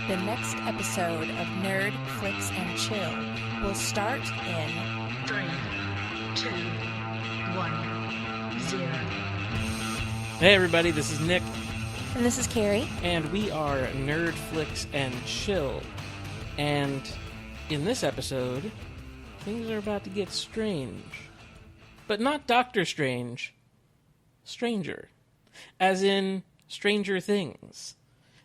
The next episode of Nerd, Flicks, and Chill will start in 3, 2, 1, 0. Hey everybody, this is Nick, And this is Carrie. and we are Nerd, Flicks, and Chill. And in this episode, things are about to get strange. But not Doctor Strange. Stranger. As in, Stranger Things.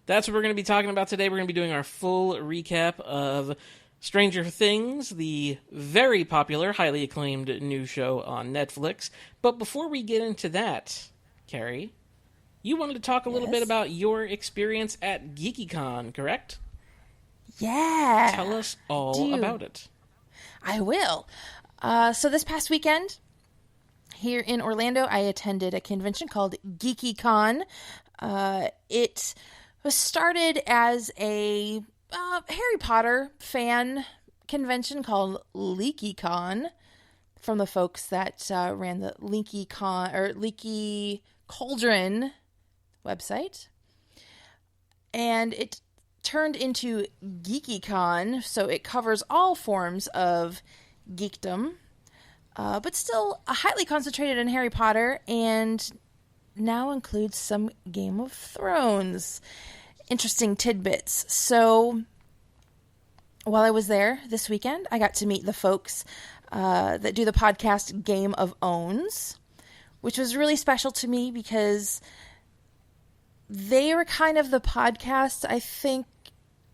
That's what we're going to be talking about today. We're going to be doing our full recap of Stranger Things, the very popular, highly acclaimed new show on Netflix. But before we get into that, Carrie, you wanted to talk a little bit about your experience at GeekyCon, correct? Yeah. Tell us all about it. I will. So this past weekend, here in Orlando, I attended a convention called GeekyCon. It was started as a Harry Potter fan convention called LeakyCon from the folks that ran the LeakyCon or Leaky Cauldron website, and it turned into GeekyCon, so it covers all forms of geekdom, but still highly concentrated in Harry Potter, and now includes some Game of Thrones interesting tidbits. So while I was there this weekend, I got to meet the folks that do the podcast Game of Owns, which was really special to me because they were kind of the podcast, I think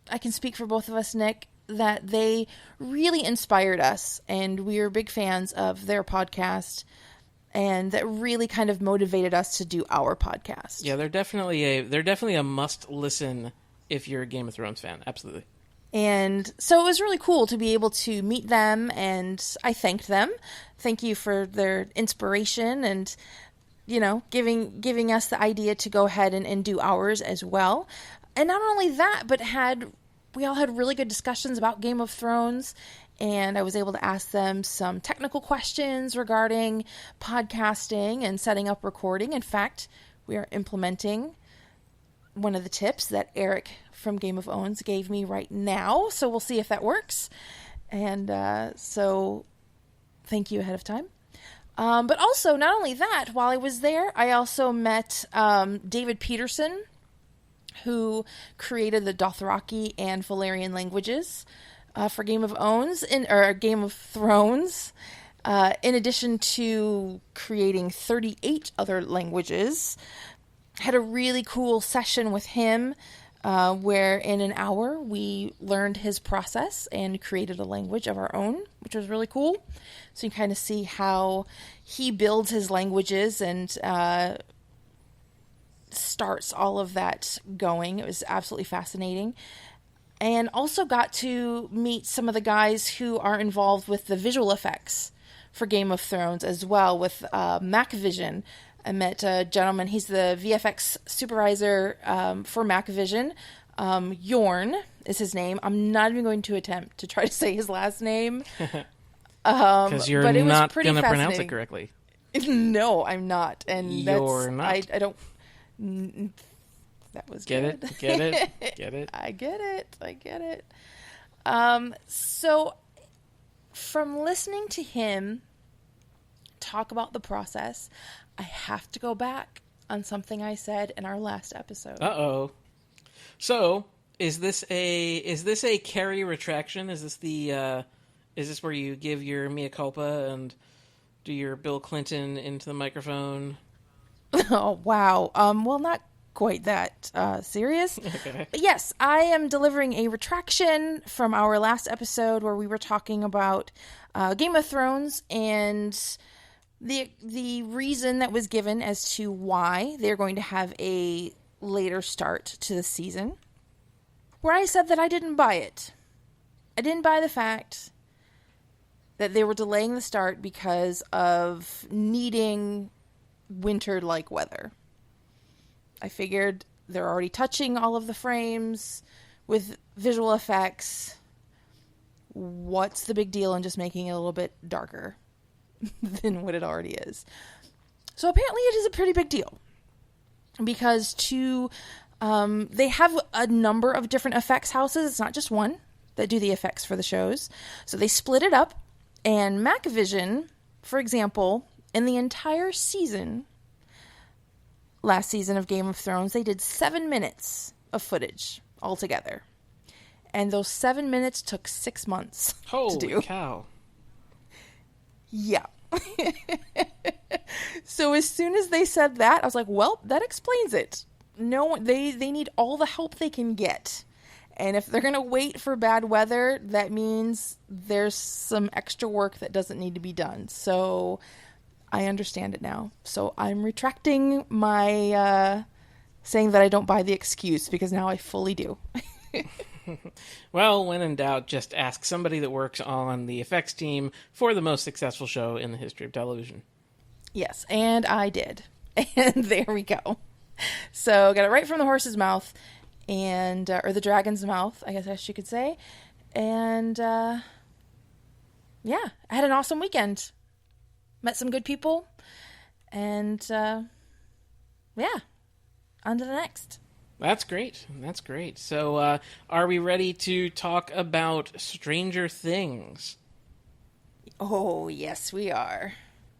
I can speak for both of us, Nick, that they really inspired us, and we were big fans of their podcast, and that really kind of motivated us to do our podcast. Yeah, they're definitely a must listen if you're a Game of Thrones fan. Absolutely. And so it was really cool to be able to meet them, and I thanked them. Thank you for their inspiration and, you know, giving us the idea to go ahead and do ours as well. And not only that, but we all had really good discussions about Game of Thrones, and I was able to ask them some technical questions regarding podcasting and setting up recording. In fact, we are implementing one of the tips that Eric from Game of Owns gave me right now, so we'll see if that works. And so thank you ahead of time. But also, not only that, while I was there, I also met David Peterson, who created the Dothraki and Valyrian languages for Game of Owns or Game of Thrones, in addition to creating 38 other languages. Had a really cool session with him where in an hour we learned his process and created a language of our own, which was really cool. So you kind of see how he builds his languages and starts all of that going. It was absolutely fascinating. And also got to meet some of the guys who are involved with the visual effects for Game of Thrones as well, with Macvision. I met a gentleman, he's the VFX supervisor for Macvision. Yorn is his name. I'm not even going to attempt to try to say his last name. Because you're not going to pronounce it correctly. No, I'm not. And you're not. I don't... That was Get good. it? Get it? Get it? I get it. So from listening to him talk about the process, I have to go back on something I said in our last episode. Uh-oh. So, is this a Carrie retraction? Is this where you give your mea culpa and do your Bill Clinton into the microphone? Oh, wow. Well, not quite that serious. Okay. But yes, I am delivering a retraction from our last episode where we were talking about Game of Thrones and the reason that was given as to why they're going to have a later start to the season, where I said that I didn't buy it. I didn't buy the fact that they were delaying the start because of needing winter-like weather. I figured they're already touching all of the frames with visual effects. What's the big deal in just making it a little bit darker than what it already is? So apparently it is a pretty big deal. Because to They have a number of different effects houses. It's not just one that do the effects for the shows. So they split it up. And Macvision, for example, in the entire season, last season of Game of Thrones, they did 7 minutes of footage altogether. And those 7 minutes took 6 months to do. Holy cow. Yeah. So as soon as they said that, I was like, well, that explains it. No, they need all the help they can get. And if they're going to wait for bad weather, that means there's some extra work that doesn't need to be done. So I understand it now. So I'm retracting my saying that I don't buy the excuse, because now I fully do. Well, when in doubt, just ask somebody that works on the effects team for the most successful show in the history of television. Yes, and I did. And there we go. So got it right from the horse's mouth, and or the dragon's mouth, I guess you could say. And yeah, I had an awesome weekend. Met some good people, and yeah, on to the next. That's great. That's great. So, are we ready to talk about Stranger Things? Oh, yes, we are.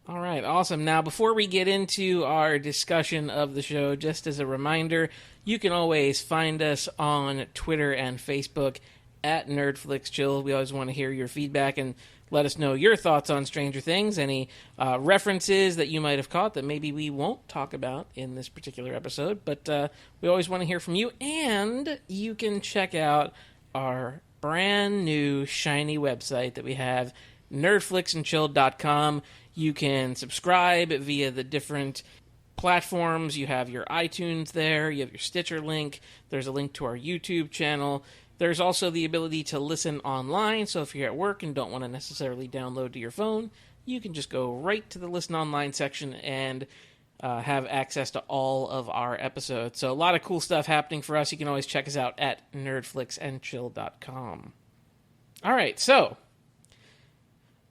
All right, awesome. Now, before we get into our discussion of the show, just as a reminder, you can always find us on Twitter and Facebook at NerdFlixChill. We always want to hear your feedback and let us know your thoughts on Stranger Things, any references that you might have caught that maybe we won't talk about in this particular episode, but we always want to hear from you, and you can check out our brand new shiny website that we have, nerdflixandchill.com. You can subscribe via the different platforms. You have your iTunes there, you have your Stitcher link, there's a link to our YouTube channel. There's also the ability to listen online, so if you're at work and don't want to necessarily download to your phone, you can just go right to the Listen Online section and have access to all of our episodes. So a lot of cool stuff happening for us. You can always check us out at nerdflixandchill.com. All right, so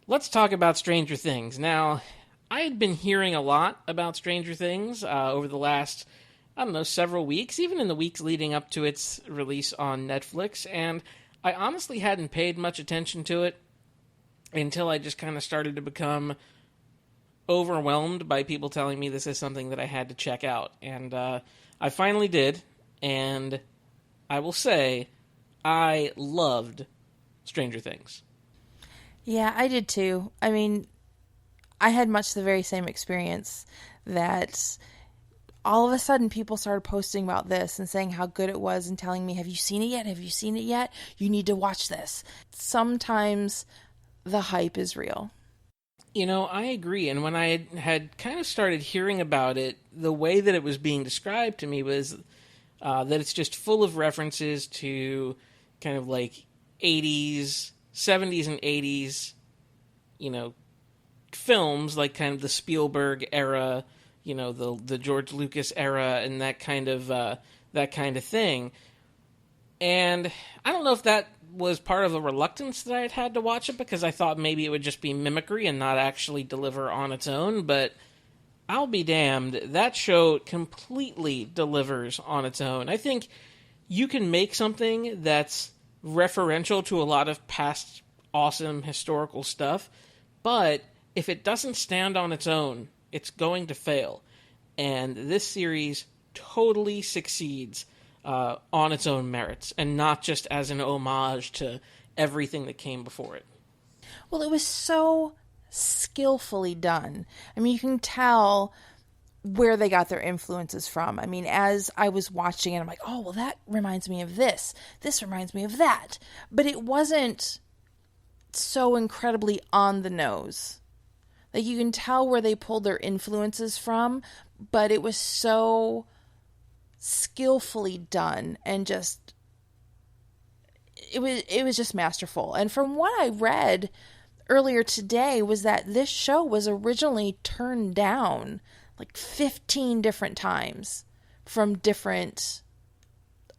let's talk about Stranger Things. Now, I had been hearing a lot about Stranger Things over the last, I don't know, several weeks, even in the weeks leading up to its release on Netflix, and I honestly hadn't paid much attention to it until I just kind of started to become overwhelmed by people telling me this is something that I had to check out. And I finally did, and I will say I loved Stranger Things. Yeah, I did too. I mean, I had much the very same experience, that all of a sudden people started posting about this and saying how good it was and telling me, have you seen it yet? Have you seen it yet? You need to watch this. Sometimes the hype is real. You know, I agree. And when I had kind of started hearing about it, the way that it was being described to me was that it's just full of references to kind of like 80s, 70s and 80s, you know, films, like kind of the Spielberg era, you know, the George Lucas era, and that kind of thing. And I don't know if that was part of the reluctance that I had to watch it, because I thought maybe it would just be mimicry and not actually deliver on its own, but I'll be damned, that show completely delivers on its own. I think you can make something that's referential to a lot of past awesome historical stuff, but if it doesn't stand on its own, it's going to fail. And this series totally succeeds on its own merits, and not just as an homage to everything that came before it. Well, it was so skillfully done. I mean, you can tell where they got their influences from. I mean, as I was watching it, I'm like, oh, well, that reminds me of this. This reminds me of that. But it wasn't so incredibly on the nose. Like, you can tell where they pulled their influences from, but it was so skillfully done, and just it was just masterful. And from what I read earlier today was that this show was originally turned down like 15 different times from different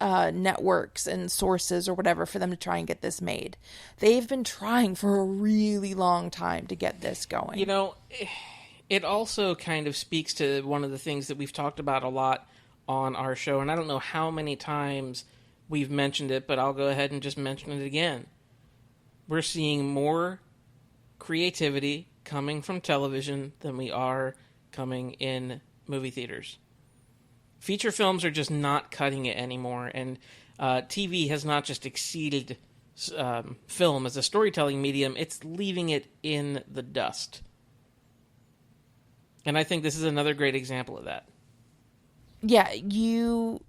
networks and sources or whatever for them to try and get this made. They've been trying for a really long time to get this going. You know, it also kind of speaks to one of the things that we've talked about a lot on our show, and I don't know how many times we've mentioned it, but I'll go ahead and just mention it again. We're seeing more creativity coming from television than we are coming in movie theaters. Feature films are just not cutting it anymore, and TV has not just exceeded film as a storytelling medium, it's leaving it in the dust. And I think this is another great example of that. Yeah, you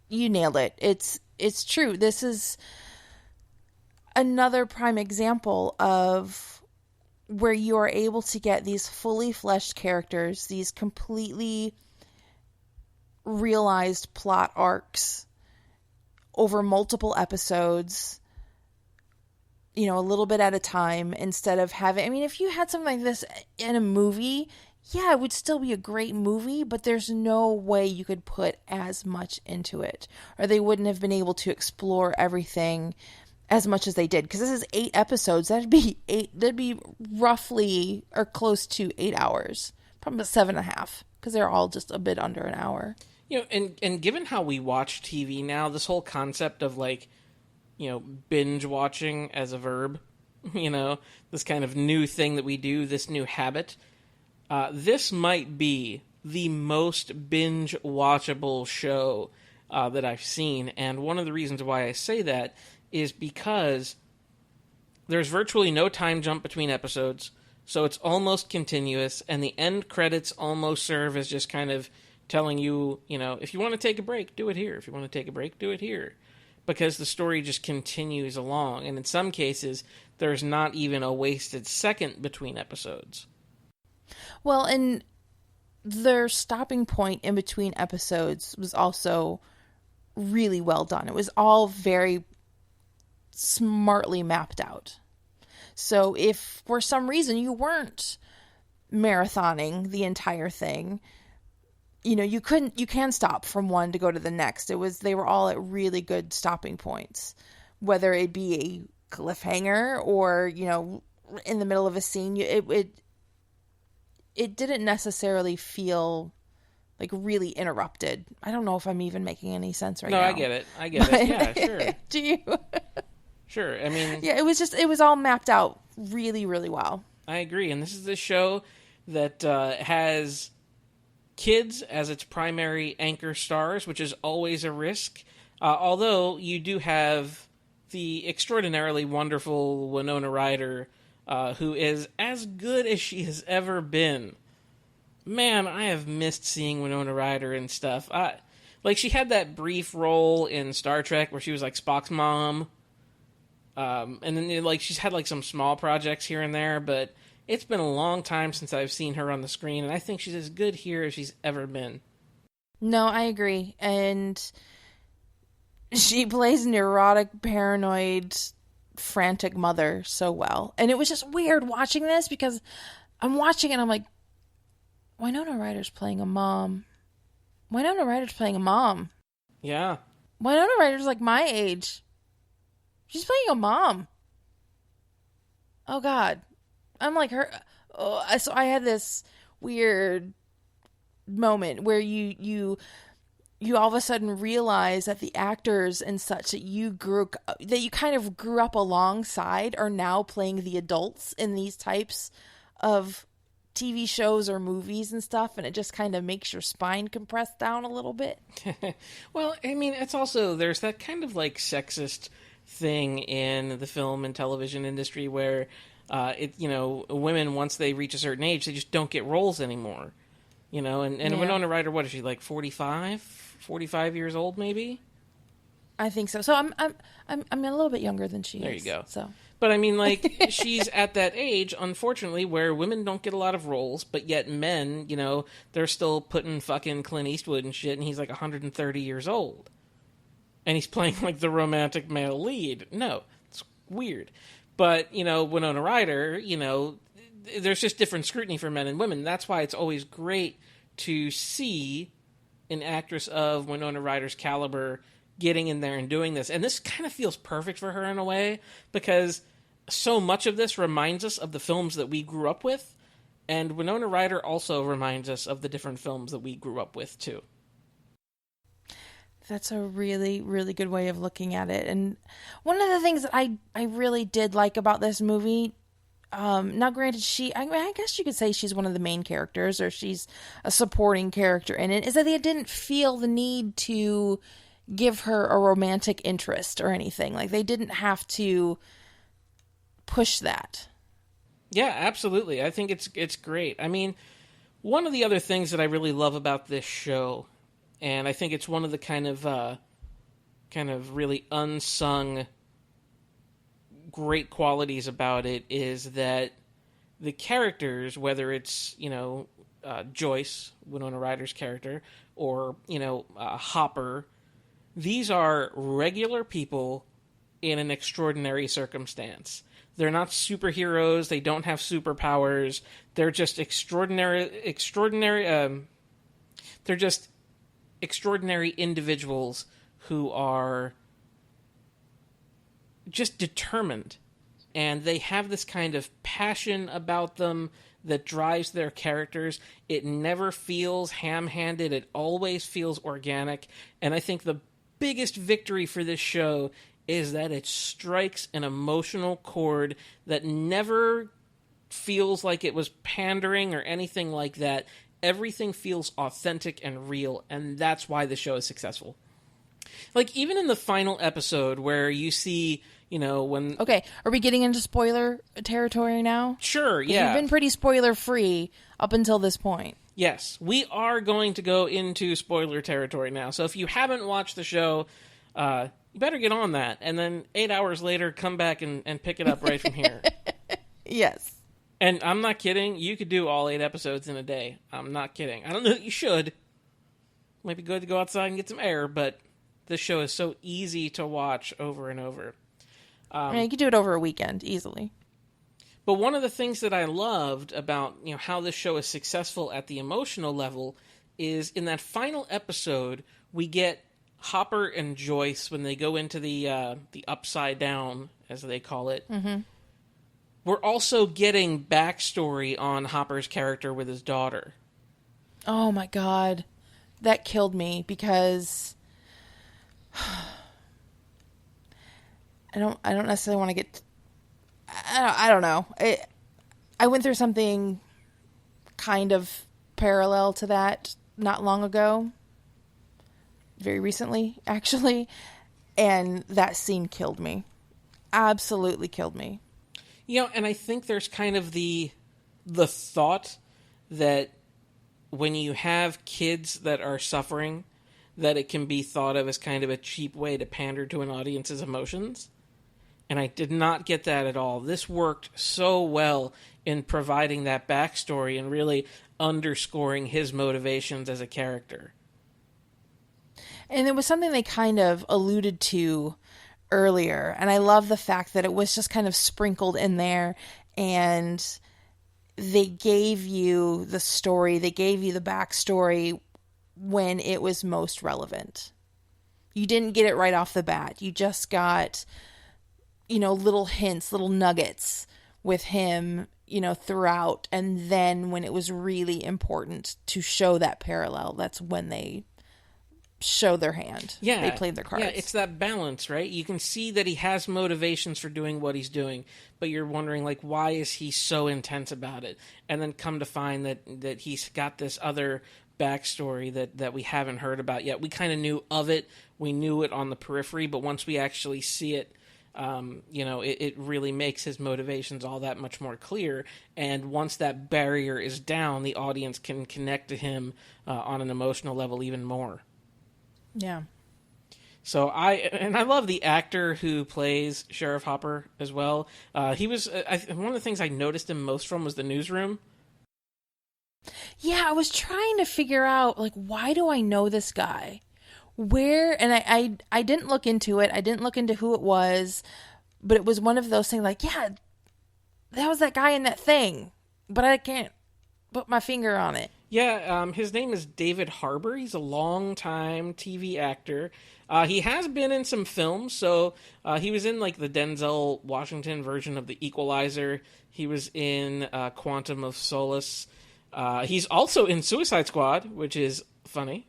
nailed it. It's true. This is another prime example of where you are able to get these fully fleshed characters, these completely realized plot arcs over multiple episodes, a little bit at a time, instead of having, if you had something like this in a movie, yeah, it would still be a great movie, but there's no way you could put as much into it, or they wouldn't have been able to explore everything as much as they did, because this is 8 episodes. That'd be roughly or close to 8 hours, probably 7.5, because they're all just a bit under an hour. And given how we watch TV now, this whole concept of binge watching as a verb, this kind of new thing that we do, this new habit, this might be the most binge watchable show that I've seen. And one of the reasons why I say that is because there's virtually no time jump between episodes, so it's almost continuous, and the end credits almost serve as just kind of telling you, if you want to take a break, do it here. If you want to take a break, do it here. Because the story just continues along. And in some cases, there's not even a wasted second between episodes. Well, and their stopping point in between episodes was also really well done. It was all very smartly mapped out. So if for some reason you weren't marathoning the entire thing, you can stop from one to go to the next. They were all at really good stopping points, whether it be a cliffhanger or, in the middle of a scene. It didn't necessarily feel like really interrupted. I don't know if I'm even making any sense right now. No, I get it. Yeah, sure. Do you? Sure. Yeah, it was all mapped out really, really well. I agree. And this is the show that has kids as its primary anchor stars, which is always a risk. Although you do have the extraordinarily wonderful Winona Ryder, who is as good as she has ever been. Man, I have missed seeing Winona Ryder and stuff. She had that brief role in Star Trek where she was like Spock's mom. And then she's had some small projects here and there, but it's been a long time since I've seen her on the screen, and I think she's as good here as she's ever been. No, I agree. And she plays neurotic, paranoid, frantic mother so well. And it was just weird watching this, because I'm watching it and I'm like, Winona Ryder's playing a mom. Winona Ryder's playing a mom. Yeah. Winona Ryder's like my age. She's playing a mom. Oh, God. I'm like her. Oh, so I had this weird moment where you all of a sudden realize that the actors and such that you kind of grew up alongside are now playing the adults in these types of TV shows or movies and stuff, and it just kind of makes your spine compress down a little bit. Well, it's also, there's that kind of sexist thing in the film and television industry where women, once they reach a certain age, they just don't get roles anymore. And yeah. Winona Ryder, what is she, 45 years old maybe? I think so. So I'm a little bit younger than she is. There you go. So, but she's at that age, unfortunately, where women don't get a lot of roles, but yet men, they're still putting fucking Clint Eastwood and shit, and he's 130 years old. And he's playing the romantic male lead. No, it's weird. But, Winona Ryder, there's just different scrutiny for men and women. That's why it's always great to see an actress of Winona Ryder's caliber getting in there and doing this. And this kind of feels perfect for her in a way, because so much of this reminds us of the films that we grew up with. And Winona Ryder also reminds us of the different films that we grew up with, too. That's a really, really good way of looking at it. And one of the things that I really did like about this movie, now granted, I guess you could say she's one of the main characters, or she's a supporting character in it, is that they didn't feel the need to give her a romantic interest or anything. Like, they didn't have to push that. Yeah, absolutely. I think it's great. I mean, one of the other things that I really love about this show, and I think it's one of the kind of really unsung great qualities about it, is that the characters, whether it's, Joyce, Winona Ryder's character, or, Hopper, these are regular people in an extraordinary circumstance. They're not superheroes. They don't have superpowers. They're just they're just extraordinary individuals who are just determined. And they have this kind of passion about them that drives their characters. It never feels ham-handed. It always feels organic. And I think the biggest victory for this show is that it strikes an emotional chord that never feels like it was pandering or anything like that. Everything feels authentic and real, and that's why the show is successful. Like, even in the final episode where you see, when... Okay, are we getting into spoiler territory now? Sure, yeah. You've been pretty spoiler-free up until this point. Yes, we are going to go into spoiler territory now. So if you haven't watched the show, you better get on that. And then 8 hours later, come back and pick it up right from here. Yes. And I'm not kidding. You could do all 8 episodes in a day. I'm not kidding. I don't know that you should. Might be good to go outside and get some air, but this show is so easy to watch over and over. You could do it over a weekend, easily. But one of the things that I loved about how this show is successful at the emotional level is in that final episode, we get Hopper and Joyce when they go into the upside down, as they call it. Mm-hmm. We're also getting backstory on Hopper's character with his daughter. Oh my God, that killed me because I don't necessarily want to get. I don't know. I went through something kind of parallel to that not long ago. Very recently, actually. And that scene killed me. Absolutely killed me. And I think there's kind of the thought that when you have kids that are suffering, that it can be thought of as kind of a cheap way to pander to an audience's emotions. And I did not get that at all. This worked so well in providing that backstory and really underscoring his motivations as a character. And it was something they kind of alluded to earlier. And I love the fact that it was just kind of sprinkled in there. And they gave you the story, they gave you the backstory when it was most relevant. You didn't get it right off the bat. You just got, little hints, little nuggets with him, throughout. And then when it was really important to show that parallel, that's when they show their hand. Yeah. They played their cards. Yeah, it's that balance, right? You can see that he has motivations for doing what he's doing, but you're wondering, why is he so intense about it? And then come to find that he's got this other backstory that we haven't heard about yet. We kind of knew of it. We knew it on the periphery, but once we actually see it, it really makes his motivations all that much more clear. And once that barrier is down, the audience can connect to him on an emotional level even more. Yeah. So I love the actor who plays Sheriff Hopper as well. He was one of the things I noticed him most from was The Newsroom. Yeah, I was trying to figure out why do I know this guy? Where, and I didn't look into it. I didn't look into who it was, but it was one of those things yeah, that was that guy in that thing, but I can't put my finger on it. Yeah, his name is David Harbour. He's a long-time TV actor. He has been in some films, so he was in the Denzel Washington version of The Equalizer. He was in Quantum of Solace. He's also in Suicide Squad, which is funny.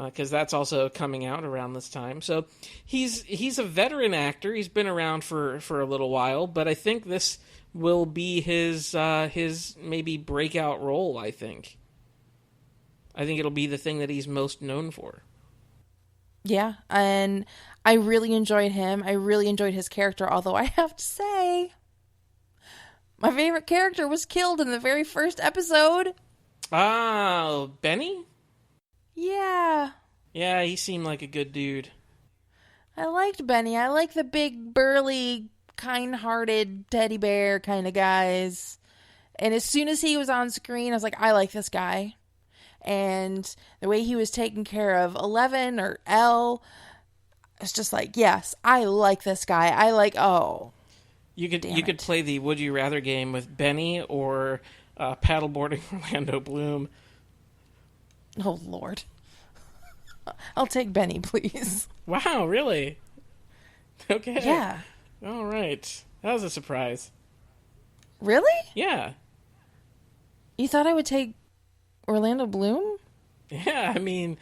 because that's also coming out around this time. So he's a veteran actor. He's been around for a little while, but I think this will be his maybe breakout role. I think it'll be the thing that he's most known for. Yeah, and I really enjoyed him. I really enjoyed his character, although I have to say, my favorite character was killed in the very first episode. Ah, Benny? Yeah. Yeah, he seemed like a good dude. I liked Benny. I like the big, burly, kind-hearted teddy bear kind of guys. And as soon as he was on screen, I was like, I like this guy. And the way he was taking care of Eleven or Elle, it's just like, yes, I like this guy. I like, oh. You could play the Would You Rather game with Benny or paddleboarding Orlando Bloom. Oh, Lord. I'll take Benny, please. Wow, really? Okay. Yeah. All right. That was a surprise. Really? Yeah. You thought I would take Orlando Bloom? Yeah, I mean,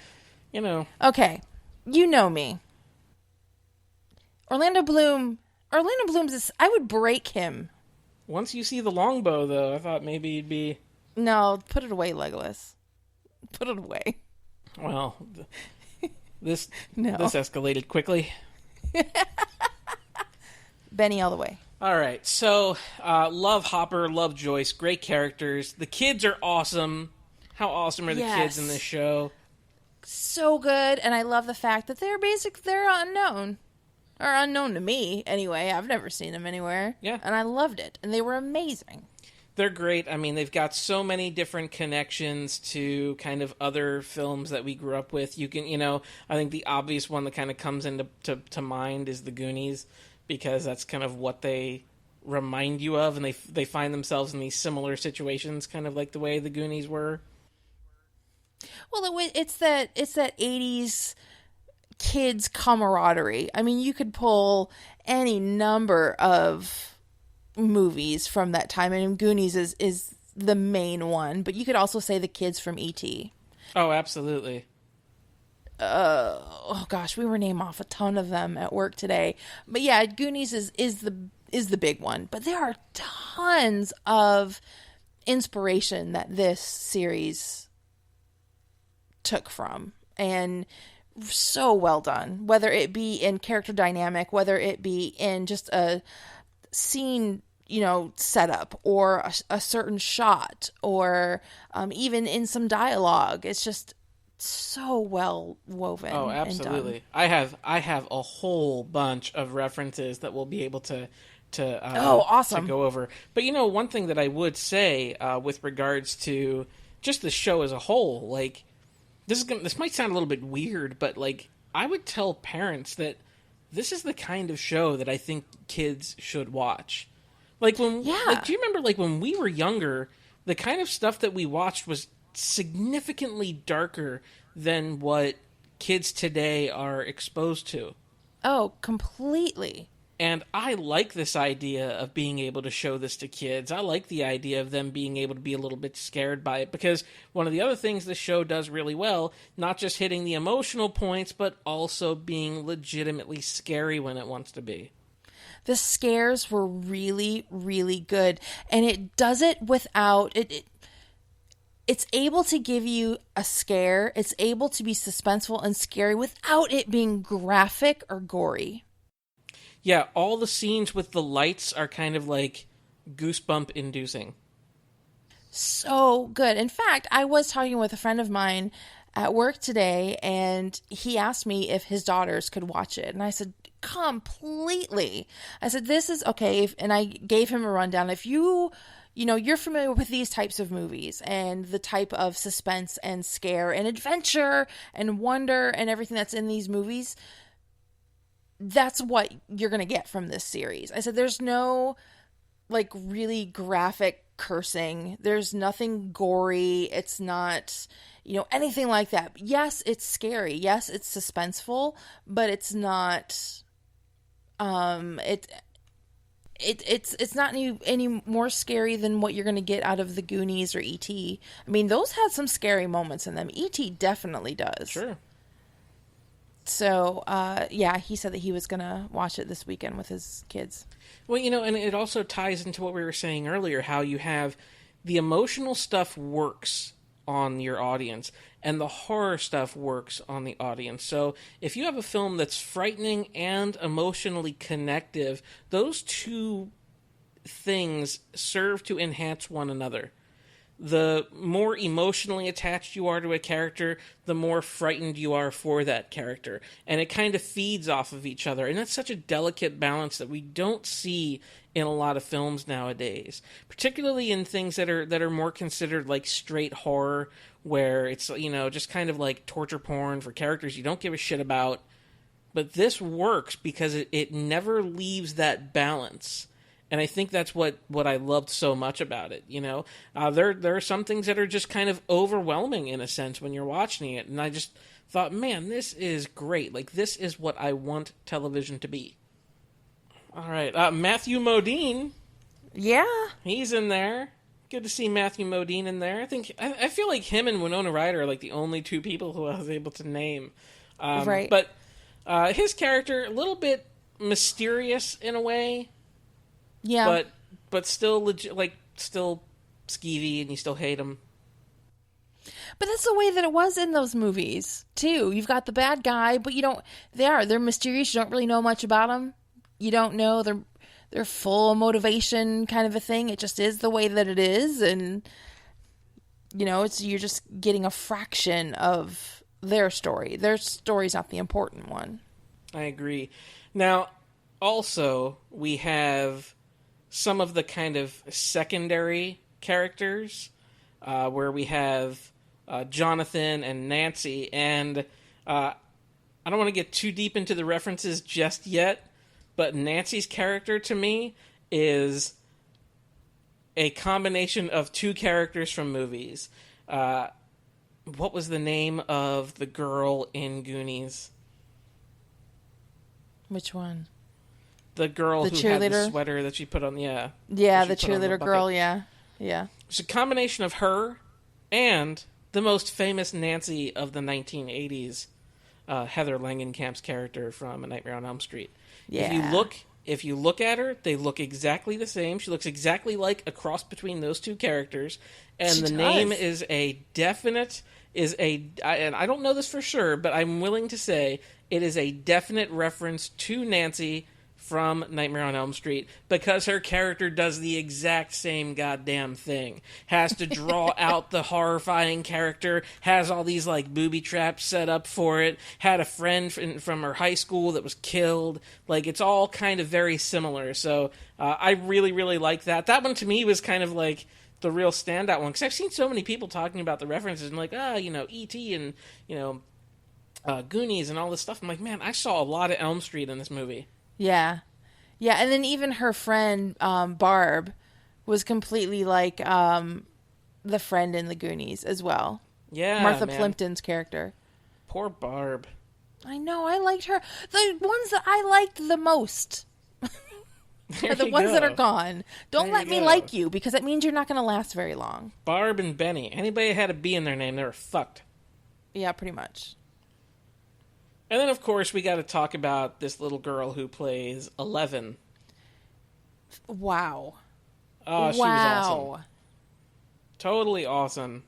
you know. Okay. You know me. Orlando Bloom's I would break him. Once you see the longbow, though, I thought maybe you'd be... No, put it away, Legolas. Put it away. Well, this No. this escalated quickly. Benny all the way. All right, so love Hopper, love Joyce, great characters. The kids are awesome. How awesome are the kids in this show? So good, and I love the fact that they're unknown. Or unknown to me, anyway. I've never seen them anywhere. Yeah. And I loved it, and they were amazing. They're great. I mean, they've got so many different connections to kind of other films that we grew up with. You can, I think the obvious one that kind of comes into to mind is The Goonies, because that's kind of what they remind you of, and they find themselves in these similar situations, kind of like the way The Goonies were. Well, it's that 80s kids camaraderie. I mean, you could pull any number of movies from that time, and Goonies is the main one, but you could also say the kids from E.T. Oh, absolutely. Oh gosh, we were naming off a ton of them at work today. But yeah, Goonies is the big one. But there are tons of inspiration that this series took from, and so well done, whether it be in character dynamic, whether it be in just a scene, setup, or a certain shot, or even in some dialogue. It's just so well woven. Oh, absolutely. I have a whole bunch of references that we'll be able to awesome. to go over. But one thing that I would say with regards to just the show as a whole, like, this might sound a little bit weird, but like, I would tell parents that this is the kind of show that I think kids should watch. Like, do you remember, like, when we were younger, the kind of stuff that we watched was significantly darker than what kids today are exposed to. Oh, completely. And I like this idea of being able to show this to kids. I like the idea of them being able to be a little bit scared by it, because one of the other things this show does really well, not just hitting the emotional points, but also being legitimately scary when it wants to be. The scares were really, really good. And it does it without... It's able to give you a scare. It's able to be suspenseful and scary without it being graphic or gory. Yeah, all the scenes with the lights are kind of like goosebump inducing. So good. In fact, I was talking with a friend of mine at work today, and he asked me if his daughters could watch it. And I said, completely. I said, this is okay. And I gave him a rundown. If you're familiar with these types of movies and the type of suspense and scare and adventure and wonder and everything that's in these movies, that's what you're going to get from this series. I said, there's no like really graphic cursing. There's nothing gory. It's not, anything like that. Yes, it's scary. Yes, it's suspenseful, but it's not, it's not any more scary than what you're going to get out of the Goonies or E.T. I mean, those had some scary moments in them. E.T. definitely does. Sure. So, yeah, he said that he was going to watch it this weekend with his kids. Well, and it also ties into what we were saying earlier, how you have the emotional stuff works on your audience and the horror stuff works on the audience. So if you have a film that's frightening and emotionally connective, those two things serve to enhance one another. The more emotionally attached you are to a character, the more frightened you are for that character. And it kind of feeds off of each other. And that's such a delicate balance that we don't see in a lot of films nowadays. Particularly in things that are more considered like straight horror, where it's, just kind of like torture porn for characters you don't give a shit about. But this works because it never leaves that balance. And I think that's what I loved so much about it, There are some things that are just kind of overwhelming in a sense when you're watching it. And I just thought, man, this is great. Like, this is what I want television to be. All right. Matthew Modine. Yeah. He's in there. Good to see Matthew Modine in there. I feel like him and Winona Ryder are like the only two people who I was able to name. Right. But his character, a little bit mysterious in a way. Yeah. But still legit, still skeevy, and you still hate him. But that's the way that it was in those movies, too. You've got the bad guy, but they're mysterious. You don't really know much about them. You don't know they're full of motivation kind of a thing. It just is the way that it is. And, you're just getting a fraction of their story. Their story's not the important one. I agree. Now, also, we have some of the kind of secondary characters, where we have Jonathan and Nancy, and I don't want to get too deep into the references just yet, but Nancy's character to me is a combination of two characters from movies. What was the name of the girl in Goonies? Which one? The girl who cheerleader? had the sweater that she put on, Yeah, the cheerleader girl, yeah. It's a combination of her and the most famous Nancy of the 1980s, Heather Langenkamp's character from A Nightmare on Elm Street. Yeah. If you look at her, they look exactly the same. She looks exactly like a cross between those two characters. And the name is a definite, and I don't know this for sure, but I'm willing to say it is a definite reference to Nancy from Nightmare on Elm Street, because her character does the exact same goddamn thing. Has to draw out the horrifying character, has all these like booby traps set up for it, had a friend from her high school that was killed. Like, it's all kind of very similar. So I really, really like that. That one to me was kind of like the real standout one, because I've seen so many people talking about the references and like, E.T. and, Goonies and all this stuff. I'm like, man, I saw a lot of Elm Street in this movie. Yeah. Yeah, and then even her friend, Barb, was completely like the friend in the Goonies as well. Yeah, Martha Plimpton's character. Poor Barb. I know, I liked her. The ones that I liked the most are the ones that are gone. Don't let me like you, because it means you're not going to last very long. Barb and Benny. Anybody that had a B in their name, they were fucked. Yeah, pretty much. And then, of course, we got to talk about this little girl who plays 11. Wow. Oh, she was awesome. Totally awesome.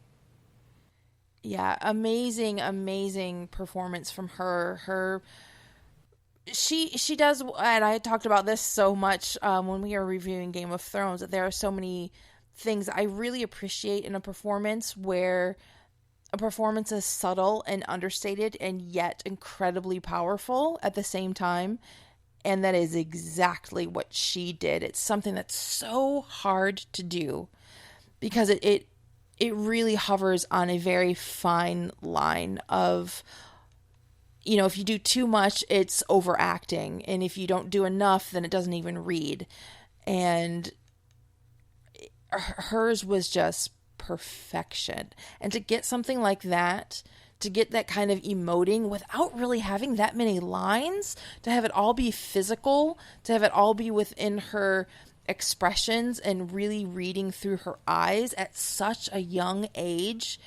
Yeah, amazing, amazing performance from her. She does, and I talked about this so much when we were reviewing Game of Thrones, that there are so many things I really appreciate in a performance, where a performance is subtle and understated and yet incredibly powerful at the same time. And that is exactly what she did. It's something that's so hard to do, because it really hovers on a very fine line of, if you do too much, it's overacting. And if you don't do enough, then it doesn't even read. And hers was just perfection. And to get something like that, to get that kind of emoting without really having that many lines, to have it all be physical, to have it all be within her expressions and really reading through her eyes at such a young age,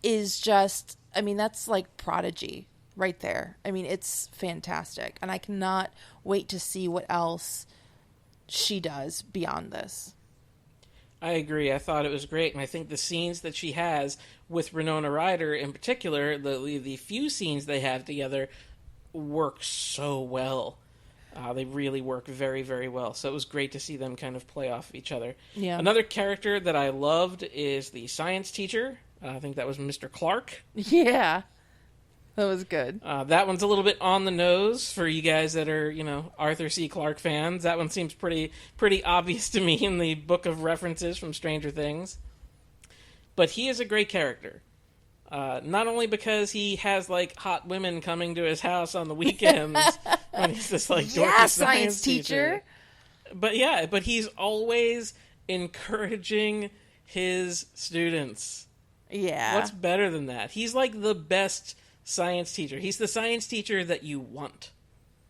is just, that's like prodigy. right there. I mean, it's fantastic. And I cannot wait to see what else she does beyond this. I agree. I thought it was great, and I think the scenes that she has with Winona Ryder in particular, the few scenes they have together, work so well. They really work very, very well. So it was great to see them kind of play off of each other. Yeah. Another character that I loved is the science teacher. I think that was Mr. Clark. Yeah. That was good. That one's a little bit on the nose for you guys that are, Arthur C. Clarke fans. That one seems pretty obvious to me in the book of references from Stranger Things. But he is a great character. Not only because he has, hot women coming to his house on the weekends when he's this, dorky science teacher. But he's always encouraging his students. Yeah. What's better than that? He's the best science teacher. He's the science teacher that you want.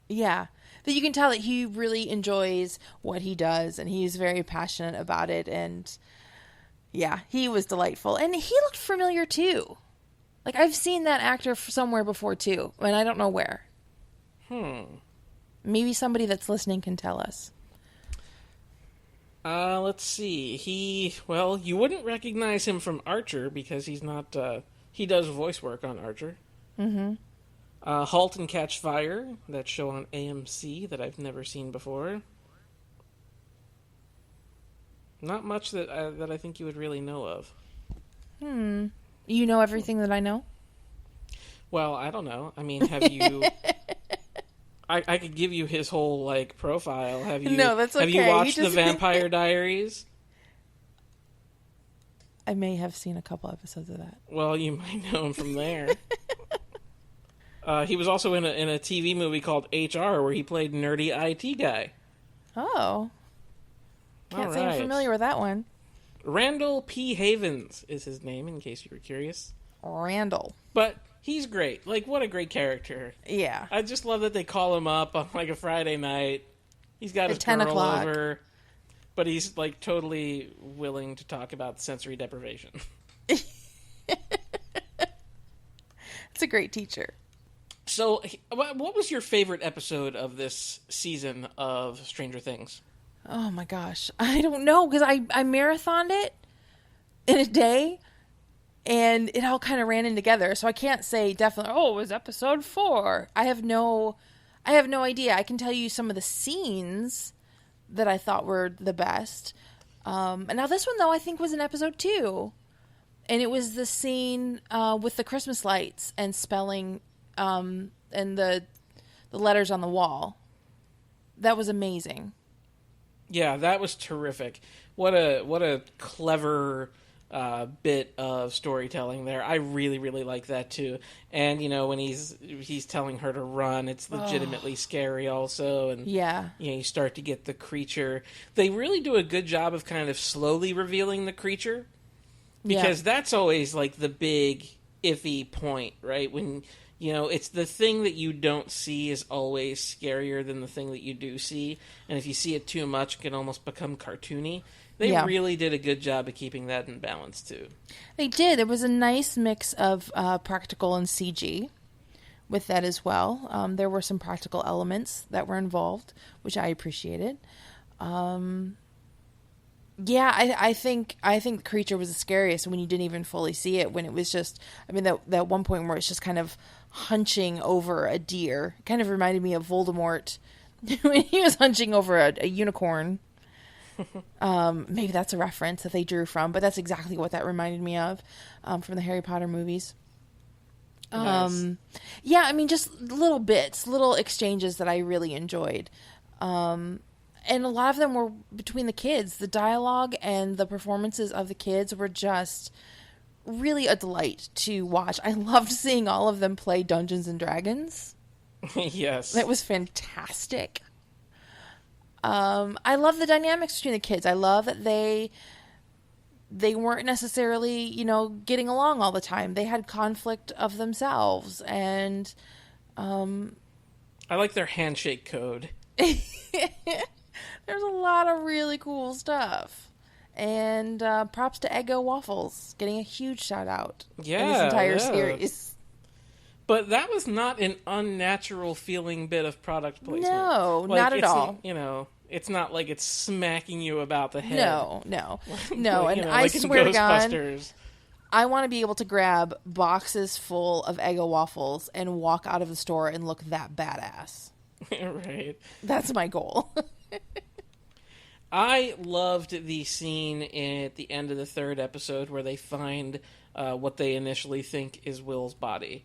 Yeah. That you can tell that he really enjoys what he does, and he's very passionate about it, and yeah, he was delightful. And he looked familiar too. I've seen that actor somewhere before too, and I don't know where. Maybe somebody that's listening can tell us. Let's see. You wouldn't recognize him from Archer because he's not, he does voice work on Archer. Mm-hmm. Halt and Catch Fire, that show on AMC that I've never seen before. Not much that I think you would really know of. You know everything that I know? Well, I don't know. I mean, have you... I could give you his whole, profile. Have you? No, that's okay. Have you watched The Vampire Diaries? I may have seen a couple episodes of that. Well, you might know him from there. He was also in a TV movie called HR where he played nerdy IT guy. Oh. Can't say I'm familiar with that one. Randall P. Havens is his name, in case you were curious. Randall. But he's great. What a great character. Yeah. I just love that they call him up on, a Friday night. He's got his 10 girl o'clock. over. But he's, totally willing to talk about sensory deprivation. It's a great teacher. So, what was your favorite episode of this season of Stranger Things? Oh my gosh. I don't know, because I marathoned it in a day, and it all kind of ran in together. So I can't say definitely, it was episode 4. I have no idea. I can tell you some of the scenes that I thought were the best. And now this one, though, I think was in episode 2. And it was the scene with the Christmas lights and spelling and the letters on the wall. That was amazing. Yeah, that was terrific. What a clever bit of storytelling there. I really, really like that too. And when he's telling her to run, it's legitimately scary also. And yeah, you start to get the creature. They really do a good job of kind of slowly revealing the creature, because that's always the big iffy point, right? When it's the thing that you don't see is always scarier than the thing that you do see. And if you see it too much, it can almost become cartoony. They really did a good job of keeping that in balance, too. They did. There was a nice mix of practical and CG with that as well. There were some practical elements that were involved, which I appreciated. I think the creature was the scariest when you didn't even fully see it, when it was just, that one point where it's just kind of hunching over a deer. It kind of reminded me of Voldemort when he was hunching over a unicorn. Maybe that's a reference that they drew from, but that's exactly what that reminded me of from the Harry Potter movies. Nice. Just little bits, little exchanges that I really enjoyed. And a lot of them were between the kids. The dialogue and the performances of the kids were just really a delight to watch. I loved seeing all of them play Dungeons and Dragons. Yes. That was fantastic. I love the dynamics between the kids. I love that they weren't necessarily, getting along all the time. They had conflict of themselves, and I like their handshake code. There's a lot of really cool stuff. And props to Eggo Waffles, getting a huge shout out in this entire series. But that was not an unnatural feeling bit of product placement. No, not at all. You know, it's not like it's smacking you about the head. No. Like, And I swear to God, I want to be able to grab boxes full of Eggo waffles and walk out of the store and look that badass. Right. That's my goal. I loved the scene at the end of the third episode where they find what they initially think is Will's body.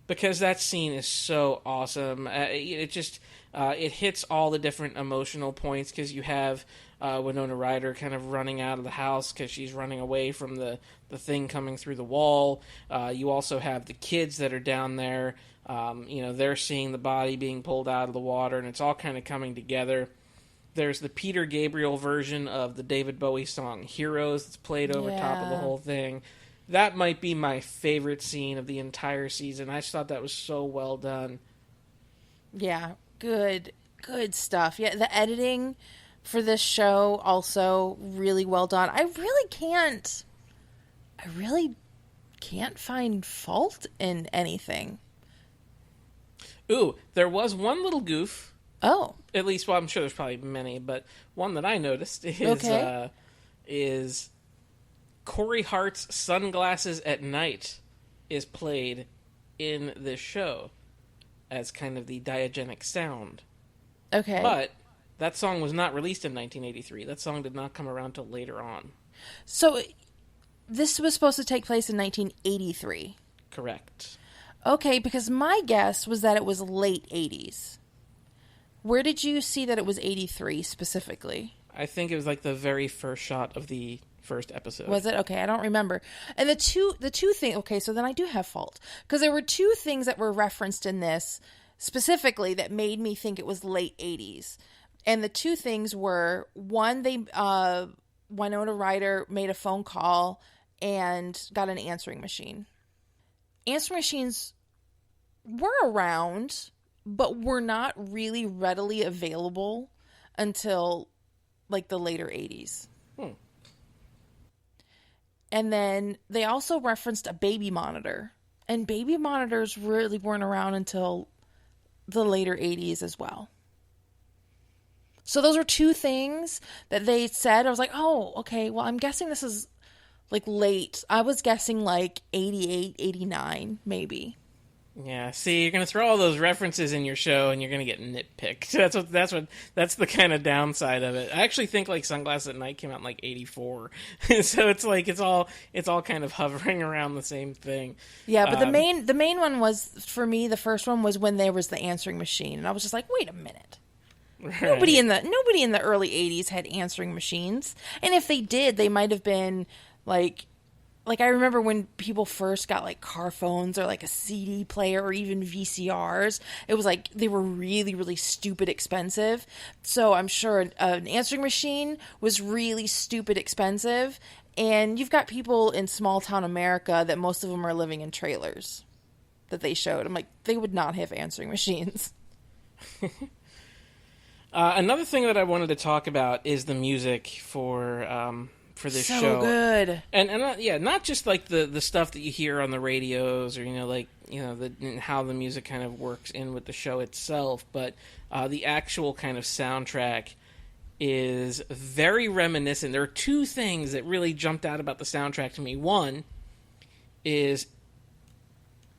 Because that scene is so awesome. It just it hits all the different emotional points, because you have Winona Ryder kind of running out of the house because she's running away from the thing coming through the wall. You also have the kids that are down there. They're seeing the body being pulled out of the water, and it's all kind of coming together. There's the Peter Gabriel version of the David Bowie song Heroes that's played over top of the whole thing. That might be my favorite scene of the entire season. I just thought that was so well done. Yeah, good stuff. Yeah, the editing for this show also really well done. I really can't find fault in anything. Ooh, there was one little goof. Oh. At least, well, I'm sure there's probably many, but one that I noticed is Corey Hart's Sunglasses at Night is played in this show as kind of the diegetic sound. Okay. But that song was not released in 1983. That song did not come around till later on. So this was supposed to take place in 1983. Correct. Okay, because my guess was that it was late 80s. Where did you see that it was 83 specifically? I think it was like the very first shot of the first episode. Was it? Okay, I don't remember. And the two things, okay, so then I do have fault. Because there were two things that were referenced in this specifically that made me think it was late 80s. And the two things were, one, Winona Ryder made a phone call and got an answering machine. Answering machines were around, but were not really readily available until like the later 80s. And then they also referenced a baby monitor. And baby monitors really weren't around until the later 80s as well. So those are two things that they said. I was like, oh, okay, well, I'm guessing this is like late. I was guessing like 88, 89, maybe. Yeah, see, you're going to throw all those references in your show and you're going to get nitpicked. That's the kind of downside of it. I actually think like Sunglasses at Night came out in like 84. So it's like it's all kind of hovering around the same thing. Yeah, but the main one was, for me, the first one was when there was the answering machine, and I was just like, wait a minute. Right. Nobody in the early 80s had answering machines. And if they did, they might have been like I remember when people first got like car phones or like a CD player or even VCRs, it was like they were really, really stupid expensive. So I'm sure an answering machine was really stupid expensive. And you've got people in small town America that most of them are living in trailers that they showed. I'm like, they would not have answering machines. Another thing that I wanted to talk about is the music for this show. So good. And not just like the stuff that you hear on the radios or how the music kind of works in with the show itself, but the actual kind of soundtrack is very reminiscent. There are two things that really jumped out about the soundtrack to me. One is,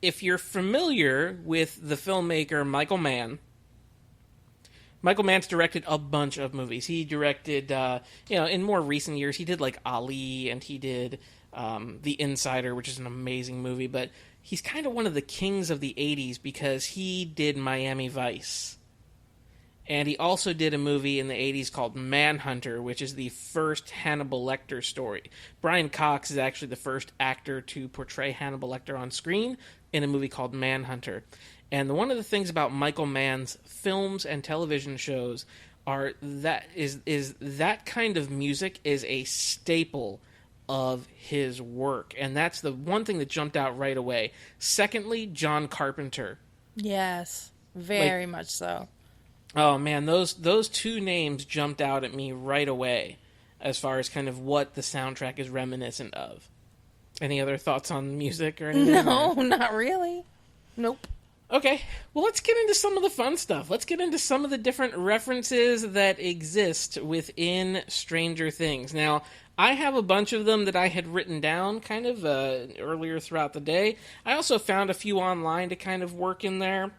if you're familiar with the filmmaker Michael Mann, Michael Mann's directed a bunch of movies. He directed, in more recent years, he did like Ali, and he did The Insider, which is an amazing movie. But he's kind of one of the kings of the 80s because he did Miami Vice. And he also did a movie in the 80s called Manhunter, which is the first Hannibal Lecter story. Brian Cox is actually the first actor to portray Hannibal Lecter on screen in a movie called Manhunter. And one of the things about Michael Mann's films and television shows is that kind of music is a staple of his work. And that's the one thing that jumped out right away. Secondly, John Carpenter. Yes, very much so. Oh man, those two names jumped out at me right away as far as kind of what the soundtrack is reminiscent of. Any other thoughts on music or anything? No, not really. Nope. Okay, well, let's get into some of the fun stuff. Let's get into some of the different references that exist within Stranger Things. Now, I have a bunch of them that I had written down kind of earlier throughout the day. I also found a few online to kind of work in there.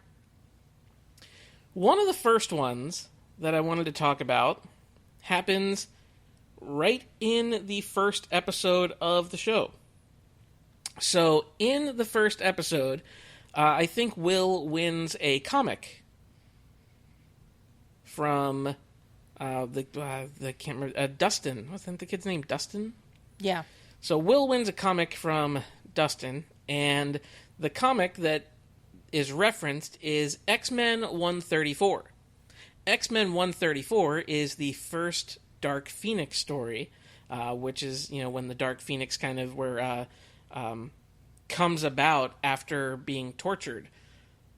One of the first ones that I wanted to talk about happens right in the first episode of the show. So, in the first episode, I think Will wins a comic from the can't remember, Dustin. Wasn't the kid's name Dustin? Yeah. So Will wins a comic from Dustin, and the comic that is referenced is X-Men 134. X-Men 134 is the first Dark Phoenix story, which is, when the Dark Phoenix kind of comes about after being tortured.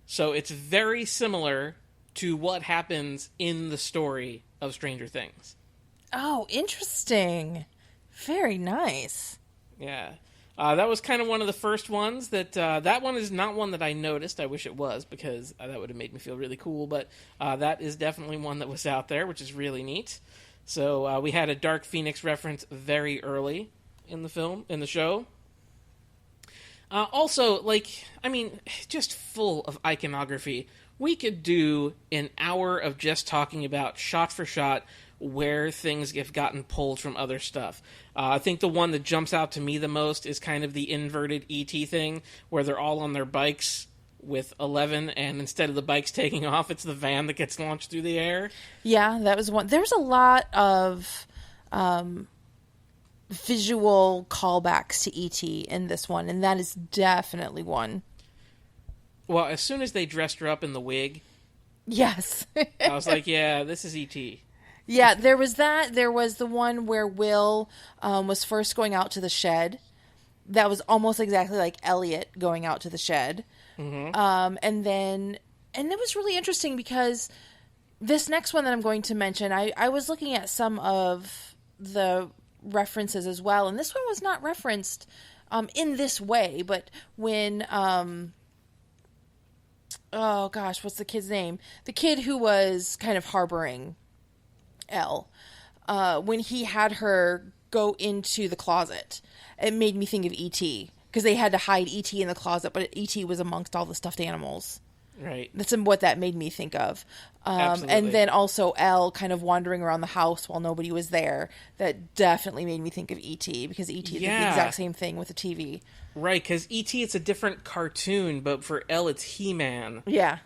So it's very similar to what happens in the story of Stranger Things. Oh, interesting. Very nice. Yeah. That was kind of one of the first ones that one is not one that I noticed. I wish it was, because that would have made me feel really cool. But that is definitely one that was out there, which is really neat. So we had a Dark Phoenix reference very early in the show. Also, just full of iconography. We could do an hour of just talking about shot for shot where things have gotten pulled from other stuff. I think the one that jumps out to me the most is kind of the inverted E.T. thing, where they're all on their bikes with 11, and instead of the bikes taking off, it's the van that gets launched through the air. Yeah, that was one. There's a lot of visual callbacks to E.T. in this one, and that is definitely one. Well, as soon as they dressed her up in the wig, yes, I was like, yeah, this is E.T. Yeah, there was that. There was the one where Will was first going out to the shed. That was almost exactly like Elliot going out to the shed. Mm-hmm. And it was really interesting because this next one that I'm going to mention, I was looking at some of the references as well, and this one was not referenced in this way, but when oh gosh, what's the kid's name? The kid who was kind of harboring Elle, when he had her go into the closet, it made me think of E.T. because they had to hide E.T. in the closet, but E.T. was amongst all the stuffed animals. Right. That's what that made me think of. Absolutely. And then also Elle kind of wandering around the house while nobody was there. That definitely made me think of E.T. because E.T. did the exact same thing with the TV. Right, because E.T. it's a different cartoon, but for Elle it's He-Man. Yeah.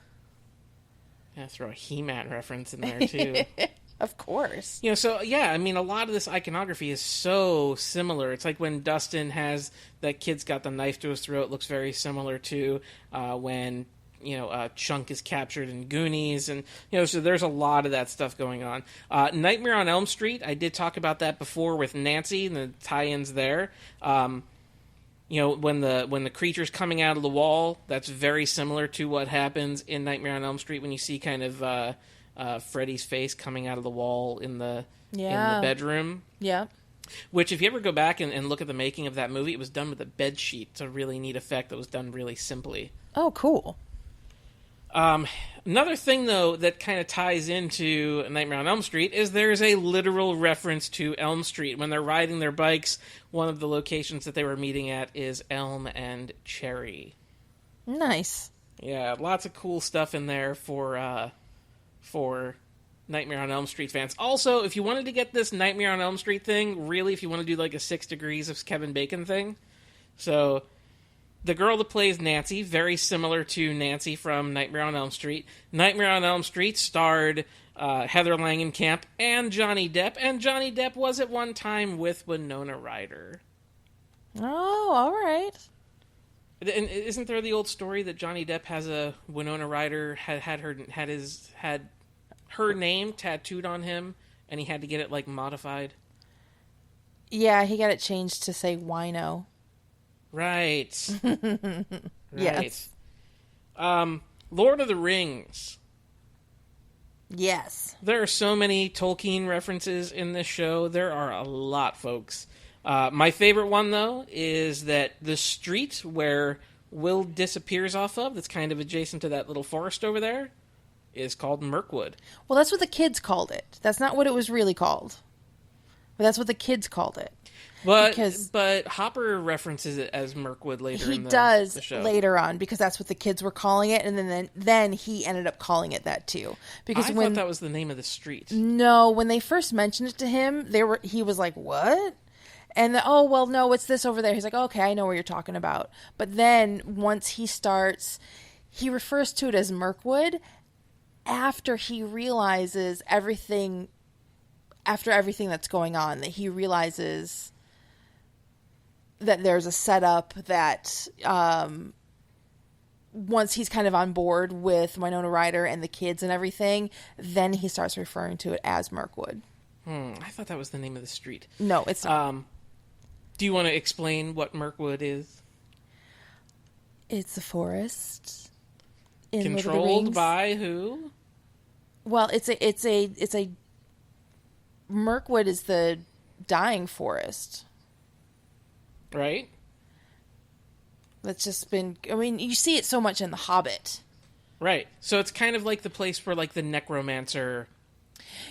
Yeah, throw a He-Man reference in there too. Of course. So, yeah, a lot of this iconography is so similar. It's like when Dustin has that kid's got the knife to his throat, looks very similar to when, Chunk is captured in Goonies. And, so there's a lot of that stuff going on. Nightmare on Elm Street, I did talk about that before with Nancy and the tie-ins there. When the creature's coming out of the wall, that's very similar to what happens in Nightmare on Elm Street when you see kind of Freddy's face coming out of the wall in the bedroom. Yeah. Which, if you ever go back and look at the making of that movie, it was done with a bed sheet. It's a really neat effect that was done really simply. Oh, cool. Another thing, though, that kind of ties into Nightmare on Elm Street is there's a literal reference to Elm Street. When they're riding their bikes, one of the locations that they were meeting at is Elm and Cherry. Nice. Yeah, lots of cool stuff in there for Nightmare on Elm Street fans. Also, if you wanted to get this Nightmare on Elm Street thing, really, if you want to do like a 6 Degrees of Kevin Bacon thing, so the girl that plays Nancy, very similar to Nancy from Nightmare on Elm Street. Nightmare on Elm Street starred Heather Langenkamp and Johnny Depp, and Johnny Depp was at one time with Winona Ryder. Oh, all right. And isn't there the old story that Johnny Depp has a Winona Ryder had her name tattooed on him, and he had to get it modified? Yeah, he got it changed to say wino. Right. Right. Yes. Lord of the Rings. Yes. There are so many Tolkien references in this show. There are a lot, folks. My favorite one, though, is that the street where Will disappears off of, that's kind of adjacent to that little forest over there, is called Mirkwood. Well, that's what the kids called it. That's not what it was really called. But that's what the kids called it. But Hopper references it as Mirkwood later in the show. Later on, because that's what the kids were calling it, and then he ended up calling it that too. Because I thought that was the name of the street. No, when they first mentioned it to him, he was like, "What?" And no, it's this over there. He's like, "Okay, I know what you're talking about." But then once he refers to it as Mirkwood after he realizes everything that's going on, that he realizes that there's a setup that once he's kind of on board with Winona Ryder and the kids and everything, then he starts referring to it as Mirkwood. I thought that was the name of the street. No, it's not. Do you want to explain what Mirkwood is? It's a forest in controlled by who? Well, it's a Mirkwood is the dying forest. Right? That's just been... I mean, you see it so much in The Hobbit. Right. So it's kind of like the place where, like, the necromancer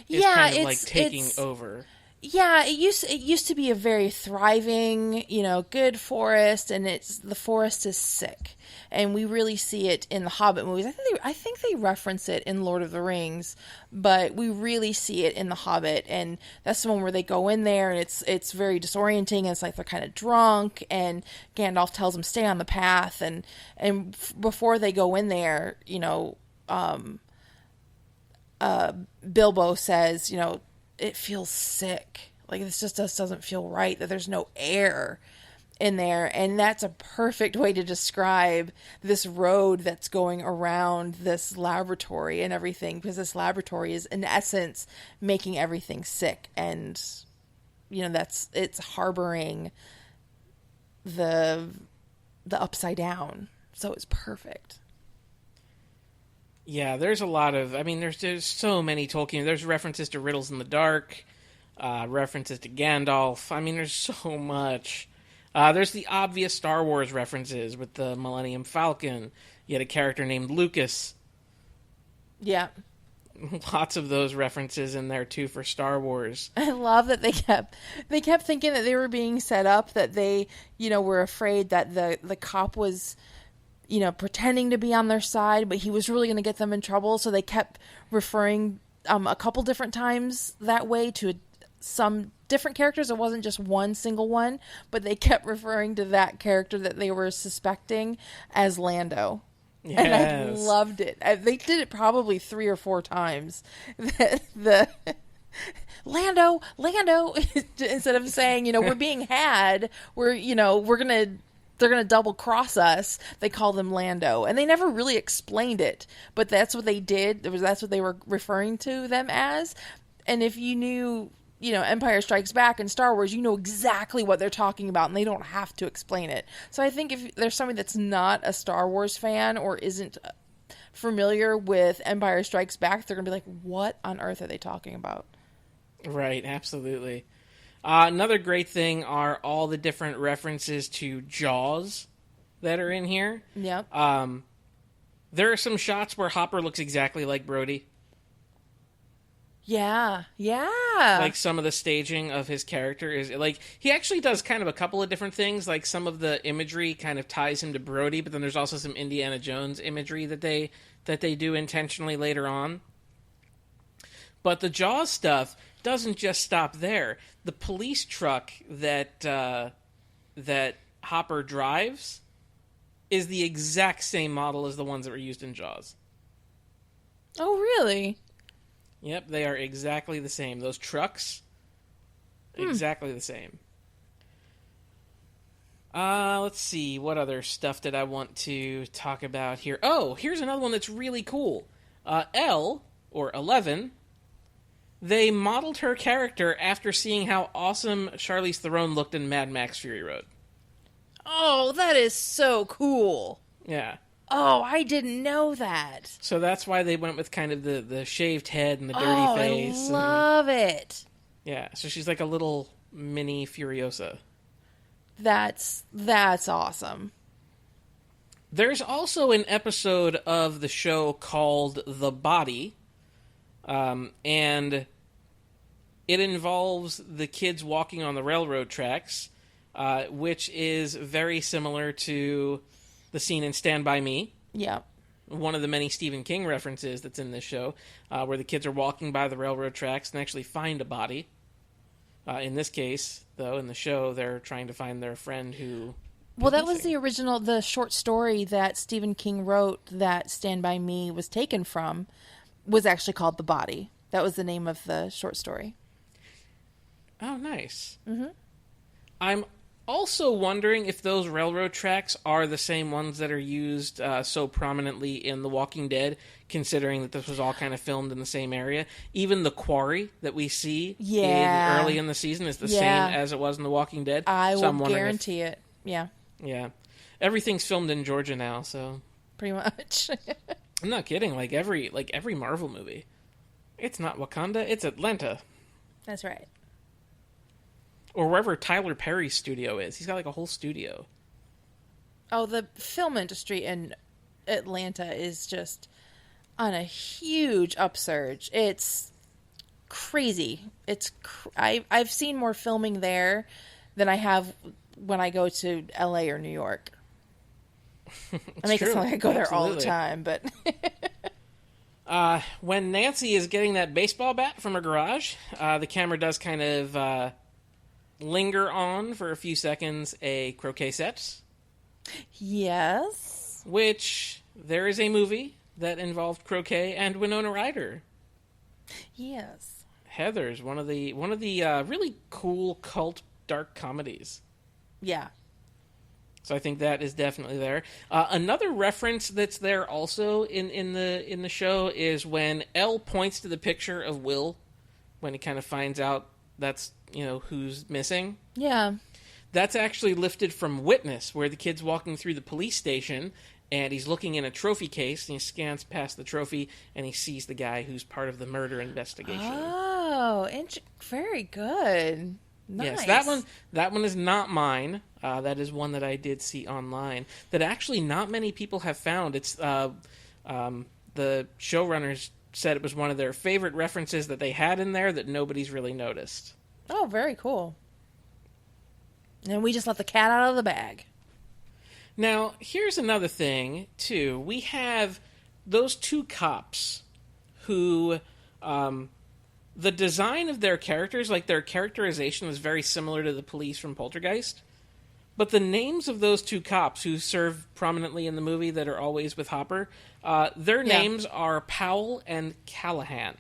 is kind of, like, taking over. Yeah, it used to be a very thriving, good forest, and the forest is sick. And we really see it in the Hobbit movies. I think they reference it in Lord of the Rings, but we really see it in the Hobbit, and that's the one where they go in there and it's very disorienting, and it's like they're kind of drunk, and Gandalf tells them stay on the path, and before they go in there, Bilbo says, it feels sick. Like, this just doesn't feel right, that there's no air in there. And that's a perfect way to describe this road that's going around this laboratory and everything, because this laboratory is, in essence, making everything sick. And, it's harboring the upside down. So it's perfect. Yeah, there's a lot of... I mean, there's so many Tolkien... There's references to Riddles in the Dark, references to Gandalf. I mean, there's so much. There's the obvious Star Wars references with the Millennium Falcon. You had a character named Lucas. Yeah. Lots of those references in there, too, for Star Wars. I love that they kept thinking that they were being set up, that they, were afraid that the cop was... pretending to be on their side, but he was really going to get them in trouble. So they kept referring a couple different times that way to some different characters. It wasn't just one single one, but they kept referring to that character that they were suspecting as Lando. Yes. And I loved it. They did it probably 3 or 4 times. The Lando, instead of saying, we're being had, they're going to double cross us, they call them Lando. And they never really explained it, but that's what they did. That's what they were referring to them as. And if you knew, Empire Strikes Back and Star Wars, you know exactly what they're talking about, and they don't have to explain it. So I think if there's somebody that's not a Star Wars fan or isn't familiar with Empire Strikes Back, they're going to be like, what on earth are they talking about? Right, absolutely. Another great thing are all the different references to Jaws that are in here. Yep. There are some shots where Hopper looks exactly like Brody. Yeah. Like, some of the staging of his character is... Like, he actually does kind of a couple of different things. Like, some of the imagery kind of ties him to Brody, but then there's also some Indiana Jones imagery that they do intentionally later on. But the Jaws stuff doesn't just stop there. The police truck that Hopper drives is the exact same model as the ones that were used in Jaws. Oh, really? Yep, they are exactly the same. Those trucks, exactly the same. Let's see. What other stuff did I want to talk about here? Oh, here's another one that's really cool. Elle, or 11... They modeled her character after seeing how awesome Charlize Theron looked in Mad Max Fury Road. Oh, that is so cool. Yeah. Oh, I didn't know that. So that's why they went with kind of the shaved head and the dirty face. I love it. Yeah, so she's like a little mini Furiosa. That's awesome. There's also an episode of the show called The Body, and it involves the kids walking on the railroad tracks, which is very similar to the scene in Stand By Me. Yeah. One of the many Stephen King references that's in this show, where the kids are walking by the railroad tracks and actually find a body. In this case, though, in the show, they're trying to find their friend who... Well, that was the short story that Stephen King wrote that Stand By Me was taken from, was actually called The Body. That was the name of the short story. Oh, nice. Mm-hmm. I'm also wondering if those railroad tracks are the same ones that are used so prominently in The Walking Dead, considering that this was all kind of filmed in the same area. Even the quarry that we see early in the season is the same as it was in The Walking Dead. I will guarantee it. Yeah. Yeah. Everything's filmed in Georgia now, so... Pretty much. I'm not kidding. Like every Marvel movie. It's not Wakanda, it's Atlanta. That's right. Or wherever Tyler Perry's studio is. He's got like a whole studio. Oh, the film industry in Atlanta is just on a huge upsurge. It's crazy. I've seen more filming there than I have when I go to LA or New York. I make it sound like I go there all the time, but... When Nancy is getting that baseball bat from her garage, the camera does kind of linger on for a few seconds a croquet set. Yes. Which, there is a movie that involved croquet and Winona Ryder. Yes. Heathers, one of the really cool cult dark comedies. Yeah. So I think that is definitely there. Another reference that's there also in the show is when Elle points to the picture of Will when he kind of finds out that's, who's missing. Yeah. That's actually lifted from Witness, where the kid's walking through the police station and he's looking in a trophy case and he scans past the trophy and he sees the guy who's part of the murder investigation. Oh, very good. Nice. Yes, that one is not mine. That is one that I did see online that actually not many people have found. It's the showrunners said it was one of their favorite references that they had in there that nobody's really noticed. Oh, very cool. And we just let the cat out of the bag. Now, here's another thing, too. We have those two cops who... the design of their characters, like their characterization, was very similar to the police from Poltergeist. But the names of those two cops who serve prominently in the movie that are always with Hopper, their names are Powell and Callahan.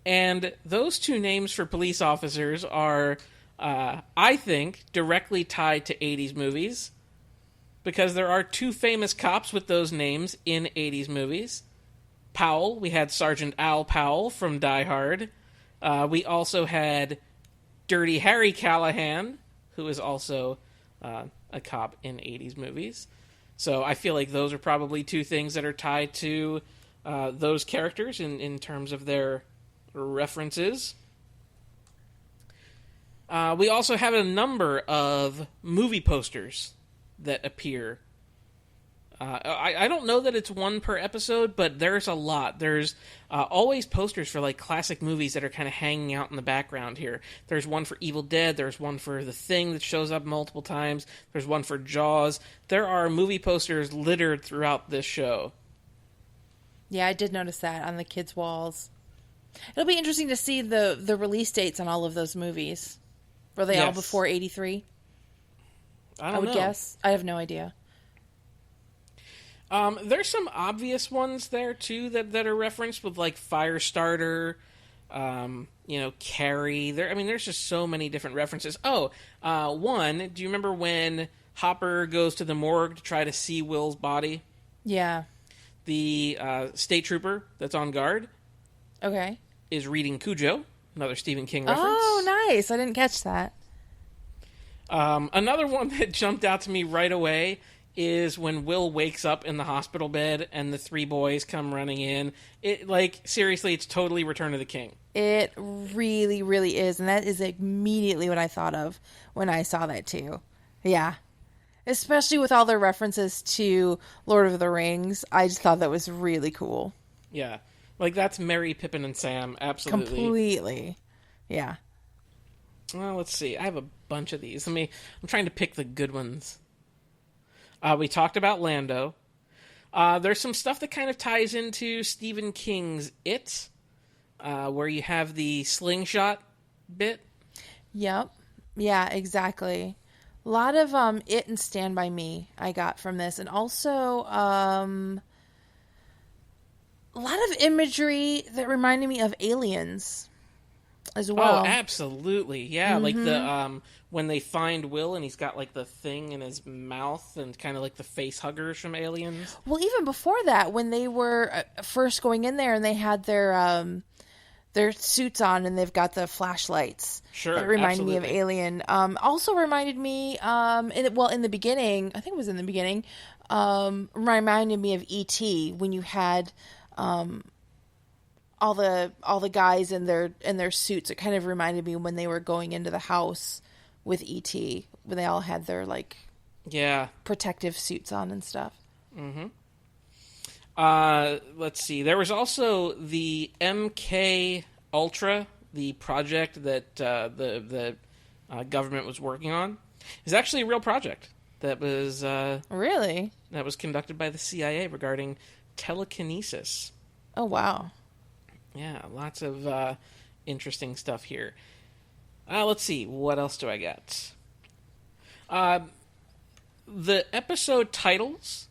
And those two names for police officers are, I think, directly tied to 80s movies. Because there are two famous cops with those names in 80s movies. Powell, we had Sergeant Al Powell from Die Hard. We also had Dirty Harry Callahan, who is also a cop in 80s movies. So I feel like those are probably two things that are tied to those characters in terms of their references. We also have a number of movie posters that appear. I don't know that it's one per episode, but there's a lot. There's always posters for like classic movies that are kind of hanging out in the background here. There's one for Evil Dead. There's one for The Thing that shows up multiple times. There's one for Jaws. There are movie posters littered throughout this show. Yeah, I did notice that on the kids' walls. It'll be interesting to see the release dates on all of those movies. Were they all before 83? I would guess. I have no idea. There's some obvious ones there, too, that are referenced with, like, Firestarter, Carrie. There's just so many different references. One, do you remember when Hopper goes to the morgue to try to see Will's body? Yeah. The state trooper that's on guard is reading Cujo, another Stephen King reference. Oh, nice. I didn't catch that. Another one that jumped out to me right away is when Will wakes up in the hospital bed and the three boys come running in. Seriously, it's totally Return of the King. It really, really is. And that is immediately what I thought of when I saw that, too. Yeah. Especially with all their references to Lord of the Rings. I just thought that was really cool. Yeah. Like, that's Merry, Pippin, and Sam. Absolutely. Completely. Yeah. Well, let's see. I have a bunch of these. I'm trying to pick the good ones. We talked about Lando. There's some stuff that kind of ties into Stephen King's It, where you have the slingshot bit. Yep. Yeah, exactly. A lot of It and Stand By Me I got from this. And also a lot of imagery that reminded me of Aliens as well. Oh, absolutely. Yeah, like the when they find Will and he's got like the thing in his mouth and kind of like the face huggers from Aliens. Well, even before that, when they were first going in there and they had their suits on and they've got the flashlights. Sure, that reminded absolutely. me of Alien. Also reminded me, in the beginning, I think it was in the beginning, reminded me of E.T. when you had all the guys in their suits. It kind of reminded me when they were going into the house with E.T. when they all had their protective suits on and stuff. Mm-hmm. Let's see. There was also the MK Ultra, the project that the government was working on. It's actually a real project that was Really? that was conducted by the CIA regarding telekinesis. Oh, wow. Yeah, lots of interesting stuff here. Let's see. What else do I got? The episode titles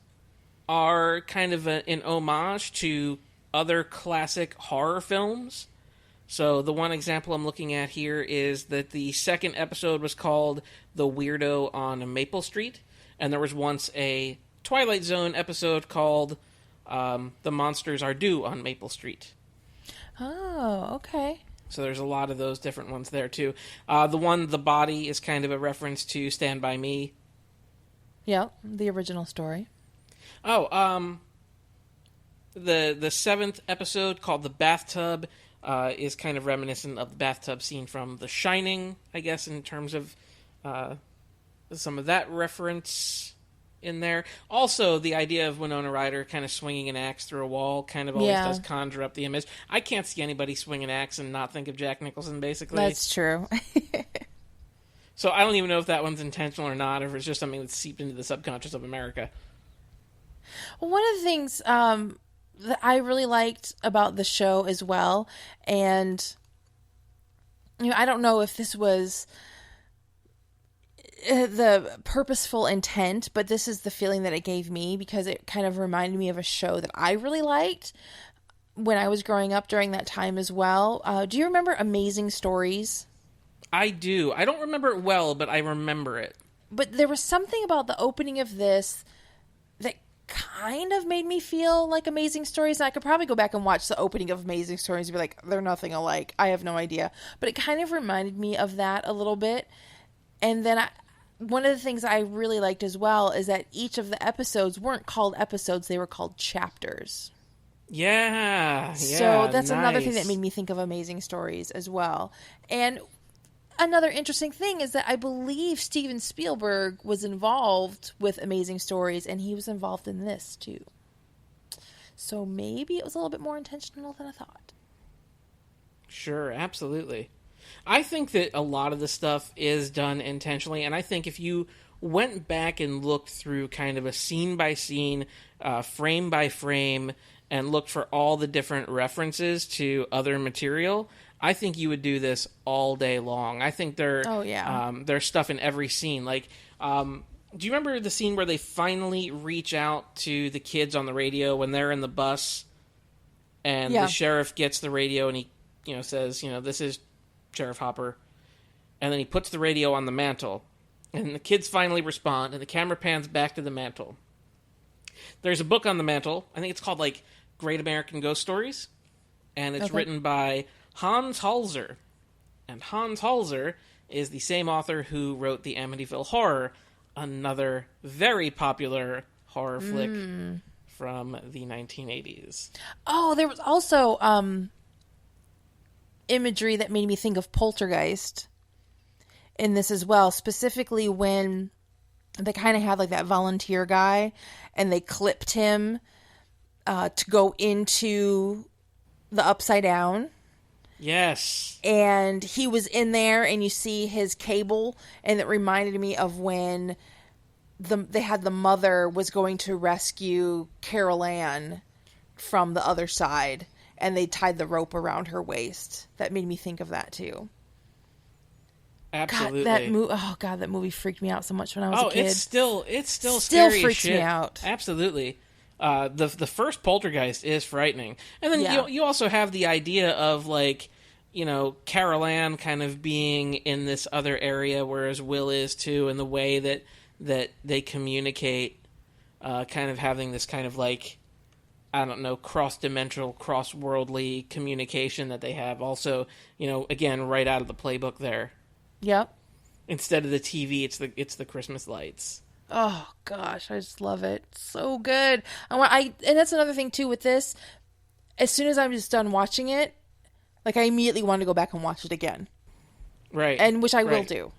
are kind of an homage to other classic horror films. So the one example I'm looking at here is that the second episode was called The Weirdo on Maple Street, and there was once a Twilight Zone episode called The Monsters Are Due on Maple Street. Oh, okay. So there's a lot of those different ones there too. The body is kind of a reference to Stand By Me. Yep, the original story. Oh, the seventh episode called The Bathtub is kind of reminiscent of the bathtub scene from The Shining, I guess, in terms of some of that reference in there. Also, the idea of Winona Ryder kind of swinging an axe through a wall kind of always does conjure up the image. I can't see anybody swing an axe and not think of Jack Nicholson, basically. That's true. So I don't even know if that one's intentional or not, or if it's just something that's seeped into the subconscious of America. Well, one of the things that I really liked about the show as well, and I don't know if this was the purposeful intent, but this is the feeling that it gave me because it kind of reminded me of a show that I really liked when I was growing up during that time as well. Do you remember Amazing Stories? I do. I don't remember it well, but I remember it. But there was something about the opening of this that kind of made me feel like Amazing Stories. And I could probably go back and watch the opening of Amazing Stories and be like, they're nothing alike. I have no idea. But it kind of reminded me of that a little bit. And then one of the things I really liked as well is that each of the episodes weren't called episodes. They were called chapters. Yeah. So that's nice. another thing that made me think of Amazing Stories as well. And another interesting thing is that I believe Steven Spielberg was involved with Amazing Stories, and he was involved in this too. So maybe it was a little bit more intentional than I thought. Sure, absolutely. I think that a lot of the stuff is done intentionally, and I think if you went back and looked through kind of a scene-by-scene, frame-by-frame, and looked for all the different references to other material, I think you would do this all day long. I think there's stuff in every scene. Like, do you remember the scene where they finally reach out to the kids on the radio when they're in the bus, and the sheriff gets the radio and he, says, this is Sheriff Hopper, and then he puts the radio on the mantle, and the kids finally respond, and the camera pans back to the mantle. There's a book on the mantle. I think it's called like Great American Ghost Stories, and it's written by Hans Halzer. And Hans Halzer is the same author who wrote the Amityville Horror, another very popular horror flick from the 1980s. Oh, there was also imagery that made me think of Poltergeist in this as well, specifically when they kind of had like that volunteer guy, and they clipped him to go into the Upside Down. Yes. And he was in there, and you see his cable, and it reminded me of when they had the mother was going to rescue Carol Ann from the other side, and they tied the rope around her waist. That made me think of that too. Absolutely. That movie freaked me out so much when I was a kid. It's still scary freaks shit. me out. Absolutely. The first Poltergeist is frightening, and then you also have the idea of like, you know, Carol Ann kind of being in this other area, whereas Will is too, and the way that they communicate, kind of having this kind of like, I don't know, cross-dimensional, cross-worldly communication that they have. Also, you know, again, right out of the playbook there. Yep. Instead of the TV, it's the Christmas lights. Oh gosh, I just love it. So good. And that's another thing too with this. As soon as I'm just done watching it, like I immediately want to go back and watch it again. Right. And which I will do.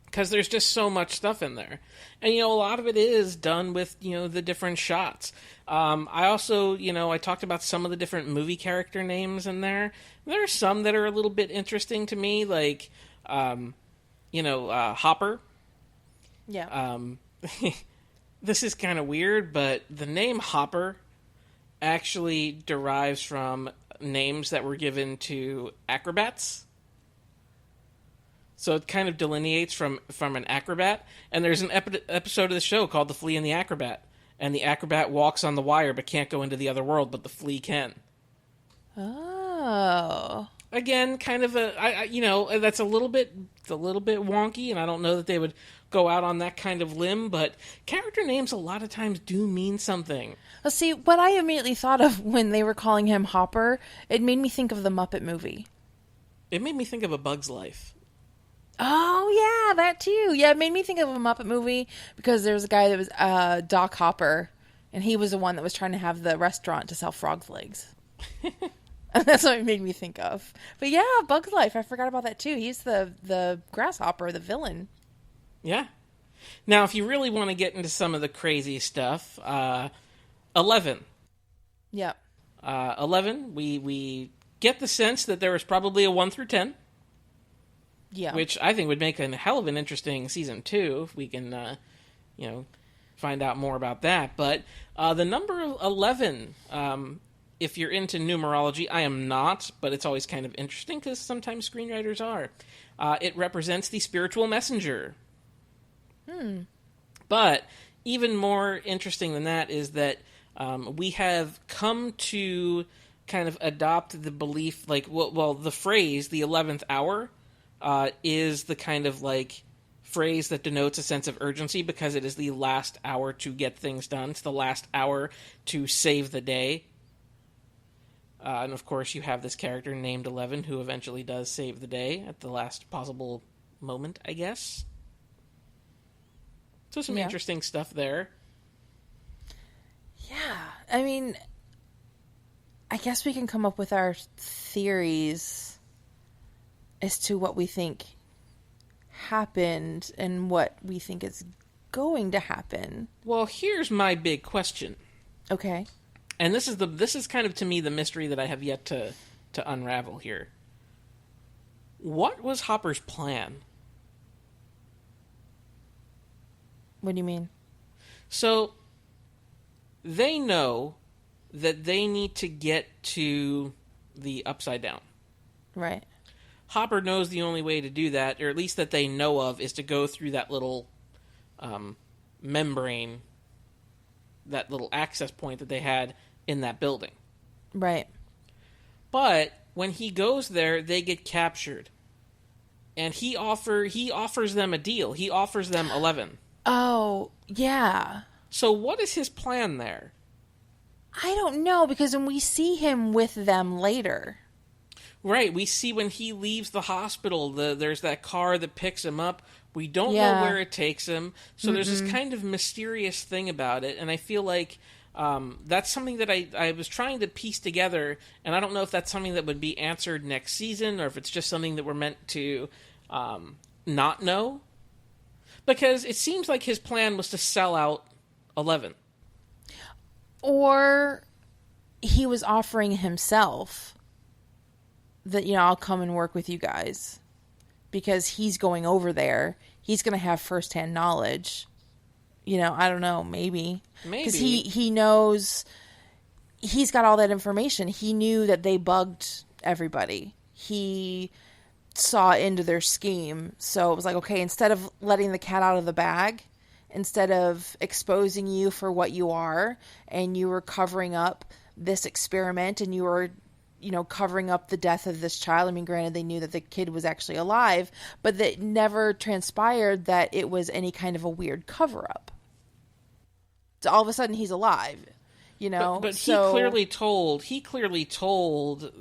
Because there's just so much stuff in there. And, you know, a lot of it is done with, you know, the different shots. I also, you know, I talked about some of the different movie character names in there. There are some that are a little bit interesting to me, like, you know, Hopper. Yeah. This is kind of weird, but the name Hopper actually derives from names that were given to acrobats. So it kind of delineates from an acrobat. And there's an episode of the show called The Flea and the Acrobat. And the acrobat walks on the wire but can't go into the other world, but the flea can. Oh. Again, kind of you know, that's a little bit wonky, and I don't know that they would go out on that kind of limb, but character names a lot of times do mean something. Well, see, what I immediately thought of when they were calling him Hopper, it made me think of the Muppet movie. It made me think of A Bug's Life. Oh, yeah, that too. Yeah, it made me think of a Muppet movie because there was a guy that was Doc Hopper, and he was the one that was trying to have the restaurant to sell frog's legs. And that's what it made me think of. But yeah, Bug's Life, I forgot about that too. He's the grasshopper, the villain. Yeah. Now, if you really want to get into some of the crazy stuff, 11. Yep. 11, we get the sense that there was probably a 1 through 10. Yeah. Which I think would make a hell of an interesting season 2 if we can, you know, find out more about that. But the number 11, if you're into numerology, I am not, but it's always kind of interesting because sometimes screenwriters are. It represents the spiritual messenger. But even more interesting than that is that we have come to kind of adopt the belief, like, well, the phrase, the 11th hour, is the kind of, like, phrase that denotes a sense of urgency because it is the last hour to get things done. It's the last hour to save the day. And, of course, you have this character named 11 who eventually does save the day at the last possible moment, I guess. So some interesting stuff there. Yeah. I mean, I guess we can come up with our theories as to what we think happened and what we think is going to happen. Well, here's my big question. Okay. And this is kind of, to me, the mystery that I have yet to unravel here. What was Hopper's plan? What do you mean? So, they know that they need to get to the Upside Down. Right. Hopper knows the only way to do that, or at least that they know of, is to go through that little membrane, that little access point that they had in that building. Right. But when he goes there, they get captured. And he offers them a deal. He offers them 11. Oh, yeah. So what is his plan there? I don't know, because when we see him with them later. Right, we see when he leaves the hospital, there's that car that picks him up. We don't know where it takes him. So there's this kind of mysterious thing about it, and I feel like that's something that I was trying to piece together, and I don't know if that's something that would be answered next season, or if it's just something that we're meant to not know. Because it seems like his plan was to sell out 11. Or he was offering himself that, I'll come and work with you guys. Because he's going over there. He's going to have firsthand knowledge. I don't know, maybe. Because he knows, he's got all that information. He knew that they bugged everybody. He saw into their scheme. So it was like, okay, instead of letting the cat out of the bag, instead of exposing you for what you are, and you were covering up this experiment, and you were, covering up the death of this child. I mean, granted, they knew that the kid was actually alive, but that never transpired that it was any kind of a weird cover-up. So all of a sudden, he's alive. But so, he clearly told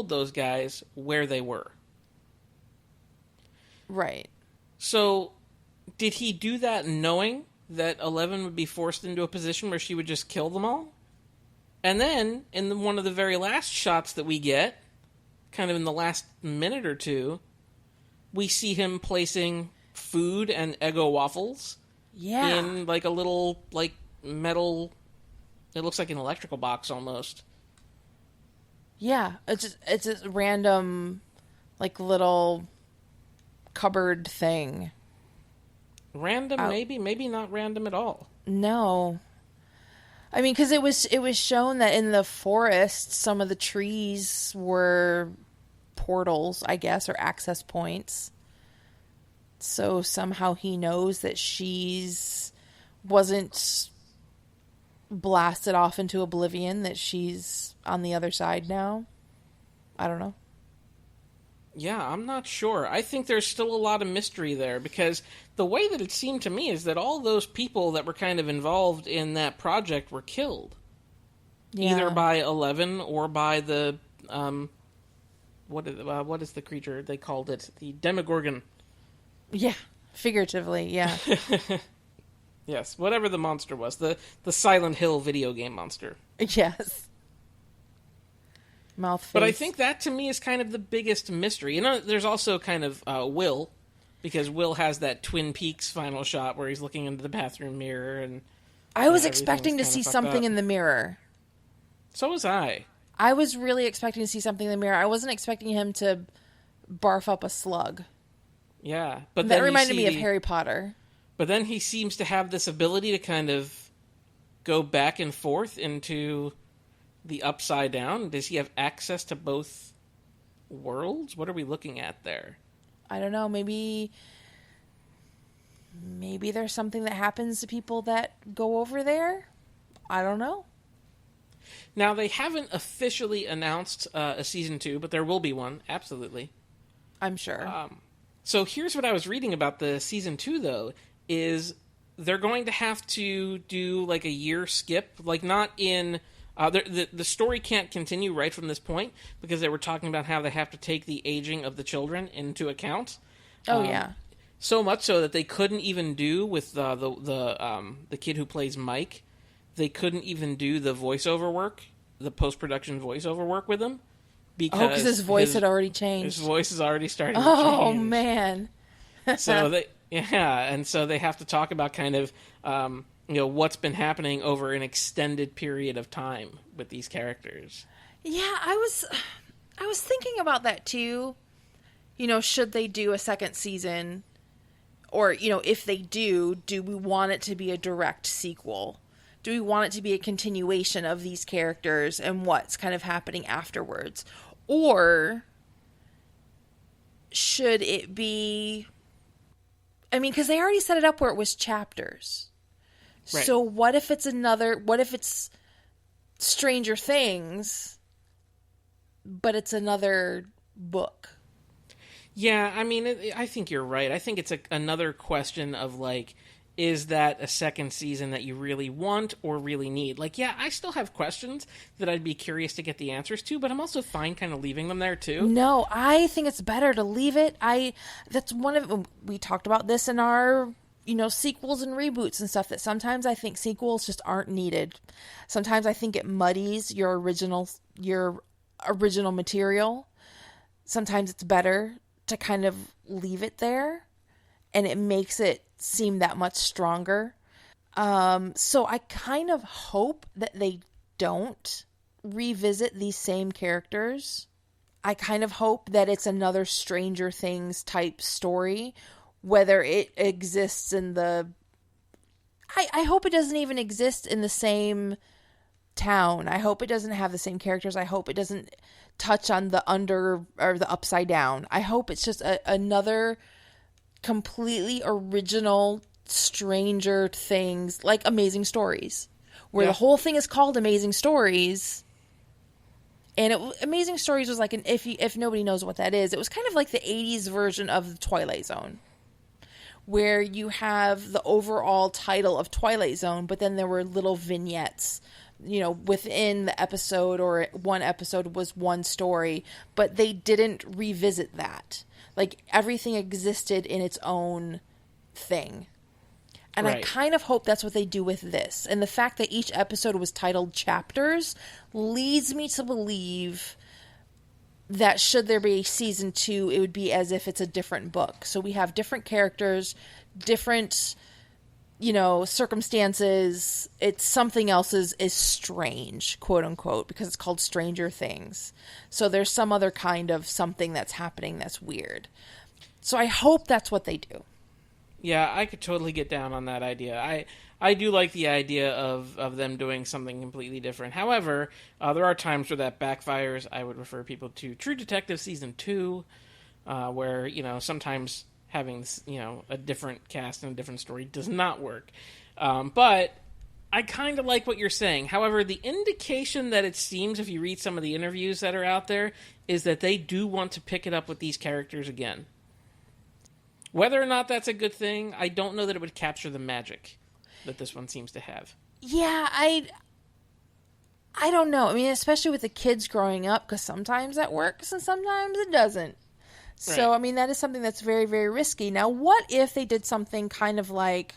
those guys where they were. Right. So, did he do that knowing that 11 would be forced into a position where she would just kill them all? And then, in one of the very last shots that we get, kind of in the last minute or two, we see him placing food and Eggo waffles in, like, a little, like, metal... It looks like an electrical box almost. Yeah, it's a random, like, little cupboard thing. Random, maybe not random at all. No, I mean, because it was shown that in the forest, some of the trees were portals, I guess, or access points. So somehow he knows that she's wasn't blasted off into oblivion, that she's on the other side now. I don't know. Yeah, I'm not sure. I think there's still a lot of mystery there, because the way that it seemed to me is that all those people that were kind of involved in that project were killed. Yeah. Either by 11 or by the, what is the creature? They called it the Demogorgon. Yeah, figuratively, yeah. Yes, whatever the monster was. The Silent Hill video game monster. Yes. Mouth face. But I think that, to me, is kind of the biggest mystery. There's also kind of Will, because Will has that Twin Peaks final shot where he's looking into the bathroom mirror. And I was expecting to see something in the mirror. So was I. I was really expecting to see something in the mirror. I wasn't expecting him to barf up a slug. Yeah. But that reminded me of Harry Potter. But then he seems to have this ability to kind of go back and forth into the Upside Down. Does he have access to both worlds? What are we looking at there? I don't know. Maybe there's something that happens to people that go over there. I don't know. Now, they haven't officially announced a season 2, but there will be one. Absolutely. I'm sure. So here's what I was reading about the season 2, though, is they're going to have to do like a year skip, like not in the story can't continue right from this point, because they were talking about how they have to take the aging of the children into account. Oh yeah. So much so that they couldn't even do with the kid who plays Mike. They couldn't even do the voiceover work, the post-production voiceover work with him, because his voice had already changed. His voice is already starting to change. Oh man. And so they have to talk about kind of, what's been happening over an extended period of time with these characters. Yeah, I was thinking about that too. Should they do a second season? Or, if they do we want it to be a direct sequel? Do we want it to be a continuation of these characters and what's kind of happening afterwards? Or should it be... I mean, because they already set it up where it was chapters. Right. So what if it's Stranger Things, but it's another book? Yeah, I mean, I think you're right. I think it's another question of, like, is that a second season that you really want or really need? Like, yeah, I still have questions that I'd be curious to get the answers to, but I'm also fine kind of leaving them there too. No, I think it's better to leave it. That's one of, we talked about this in our, sequels and reboots and stuff, that sometimes I think sequels just aren't needed. Sometimes I think it muddies your original material. Sometimes it's better to kind of leave it there and it makes it seem that much stronger. So I kind of hope that they don't revisit these same characters. I kind of hope that it's another Stranger Things type story, whether it exists in the... I hope it doesn't even exist in the same town. I hope it doesn't have the same characters. I hope it doesn't touch on the under or the upside down. I hope it's just another completely original Stranger Things, like Amazing Stories, where the whole thing is called Amazing Stories. And Amazing Stories was like if nobody knows what that is, it was kind of like the 80s version of the Twilight Zone, where you have the overall title of Twilight Zone, but then there were little vignettes, within the episode, or one episode was one story, but they didn't revisit that. Like, everything existed in its own thing. And I kind of hope that's what they do with this. And the fact that each episode was titled chapters leads me to believe that should there be a season 2, it would be as if it's a different book. So we have different characters, different, circumstances. It's something else is strange, quote unquote, because it's called Stranger Things. So there's some other kind of something that's happening that's weird. So I hope that's what they do. Yeah, I could totally get down on that idea. I do like the idea of them doing something completely different. However, there are times where that backfires. I would refer people to True Detective Season 2, where, sometimes having, a different cast and a different story does not work. But I kind of like what you're saying. However, the indication that it seems, if you read some of the interviews that are out there, is that they do want to pick it up with these characters again. Whether or not that's a good thing, I don't know that it would capture the magic that this one seems to have. Yeah, I don't know. I mean, especially with the kids growing up, because sometimes that works and sometimes it doesn't. So, I mean, that is something that's very, very risky. Now, what if they did something kind of like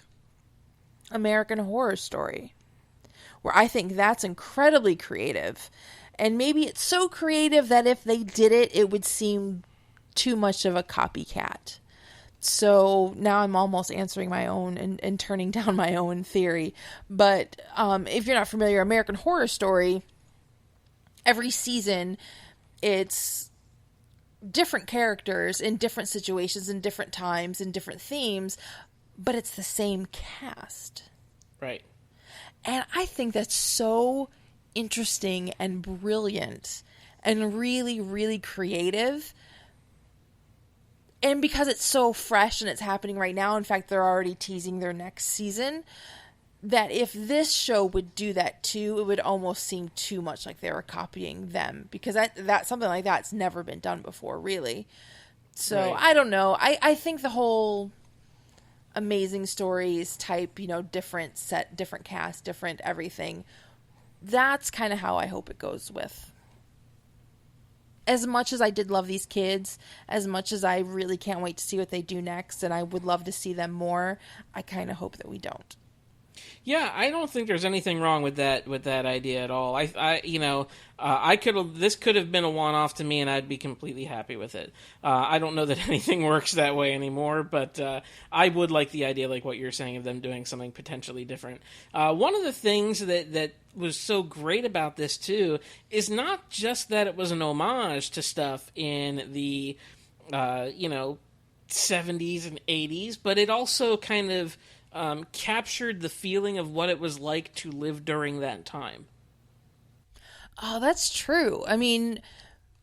American Horror Story, where I think that's incredibly creative. And maybe it's so creative that if they did it, it would seem too much of a copycat. So now I'm almost answering my own and turning down my own theory. But if you're not familiar, American Horror Story, every season it's different characters in different situations, in different times, in different themes, but it's the same cast. Right. And I think that's so interesting and brilliant and really, really creative. And because it's so fresh and it's happening right now, in fact, they're already teasing their next season, that if this show would do that too, it would almost seem too much like they were copying them. Because that something like that's never been done before, really. So, I don't know. I think the whole Amazing Stories type, different set, different cast, different everything, that's kind of how I hope it goes with. As much as I did love these kids, as much as I really can't wait to see what they do next, and I would love to see them more, I kind of hope that we don't. Yeah, I don't think there's anything wrong with that idea at all. I this could have been a one-off to me, and I'd be completely happy with it. I don't know that anything works that way anymore, but I would like the idea, like what you're saying, of them doing something potentially different. One of the things that was so great about this too is not just that it was an homage to stuff in the 70s and 80s, but it also kind of captured the feeling of what it was like to live during that time. Oh, that's true. I mean,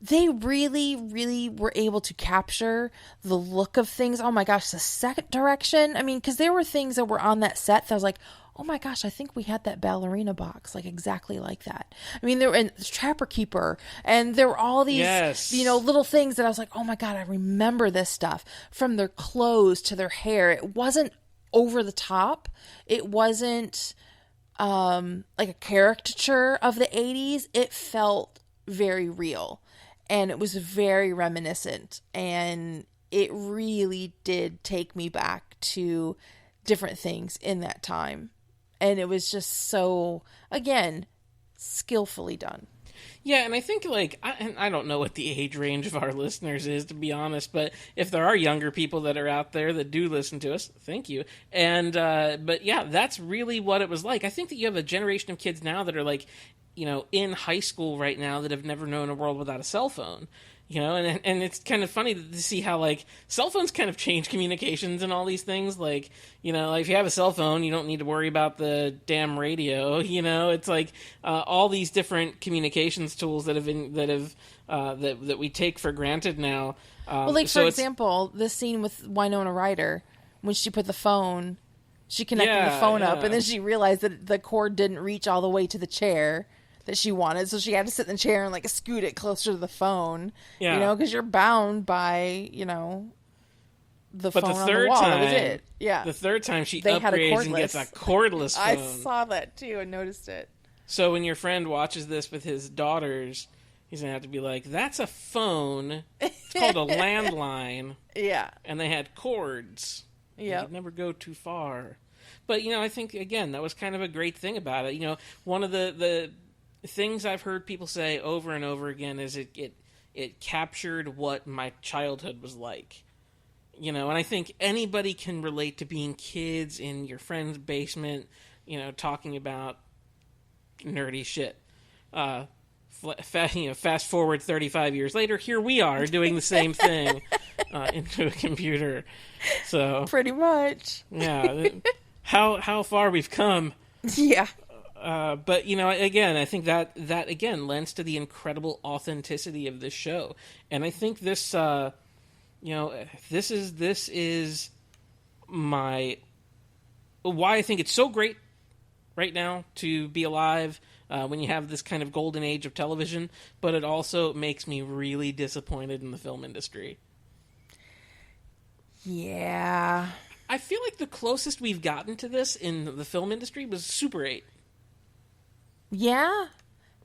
they really, really were able to capture the look of things. Oh my gosh, the set direction. I mean, because there were things that were on that set that I was like, oh my gosh, I think we had that ballerina box, like exactly like that. I mean, there were in Trapper Keeper, and there were all these, little things that I was like, oh my God, I remember this stuff. From their clothes to their hair. It wasn't over the top. It wasn't like a caricature of the 80s. It felt very real, and it was very reminiscent, and it really did take me back to different things in that time. And it was just so, again, skillfully done. Yeah, and I think and I don't know what the age range of our listeners is, to be honest, but if there are younger people that are out there that do listen to us, thank you. And but yeah, that's really what it was like. I think that you have a generation of kids now that are like, in high school right now that have never known a world without a cell phone. And it's kind of funny to see how, like, cell phones kind of change communications and all these things. Like, if you have a cell phone, you don't need to worry about the damn radio. It's like all these different communications tools that we take for granted now. Well, like, for example, this scene with Winona Ryder, when she put the phone, she connected the phone up, and then she realized that the cord didn't reach all the way to the chair that she wanted, so she had to sit in the chair and, like, scoot it closer to the phone. Because you're bound by, the phone on the wall. That was it. Yeah. The third time she upgrades and gets a cordless phone. I saw that too and noticed it. So when your friend watches this with his daughters, he's going to have to be like, that's a phone. It's called a landline. Yeah. And they had cords. Yeah. You'd never go too far. But, I think, again, that was kind of a great thing about it. One of the things I've heard people say over and over again is it captured what my childhood was like. And I think anybody can relate to being kids in your friend's basement, talking about nerdy shit. Fast forward 35 years later, here we are doing the same thing into a computer. So pretty much. Yeah. How far we've come. Yeah. But again, I think that again lends to the incredible authenticity of this show, and I think this, this is why I think it's so great right now to be alive when you have this kind of golden age of television. But it also makes me really disappointed in the film industry. Yeah, I feel like the closest we've gotten to this in the film industry was Super 8. Yeah.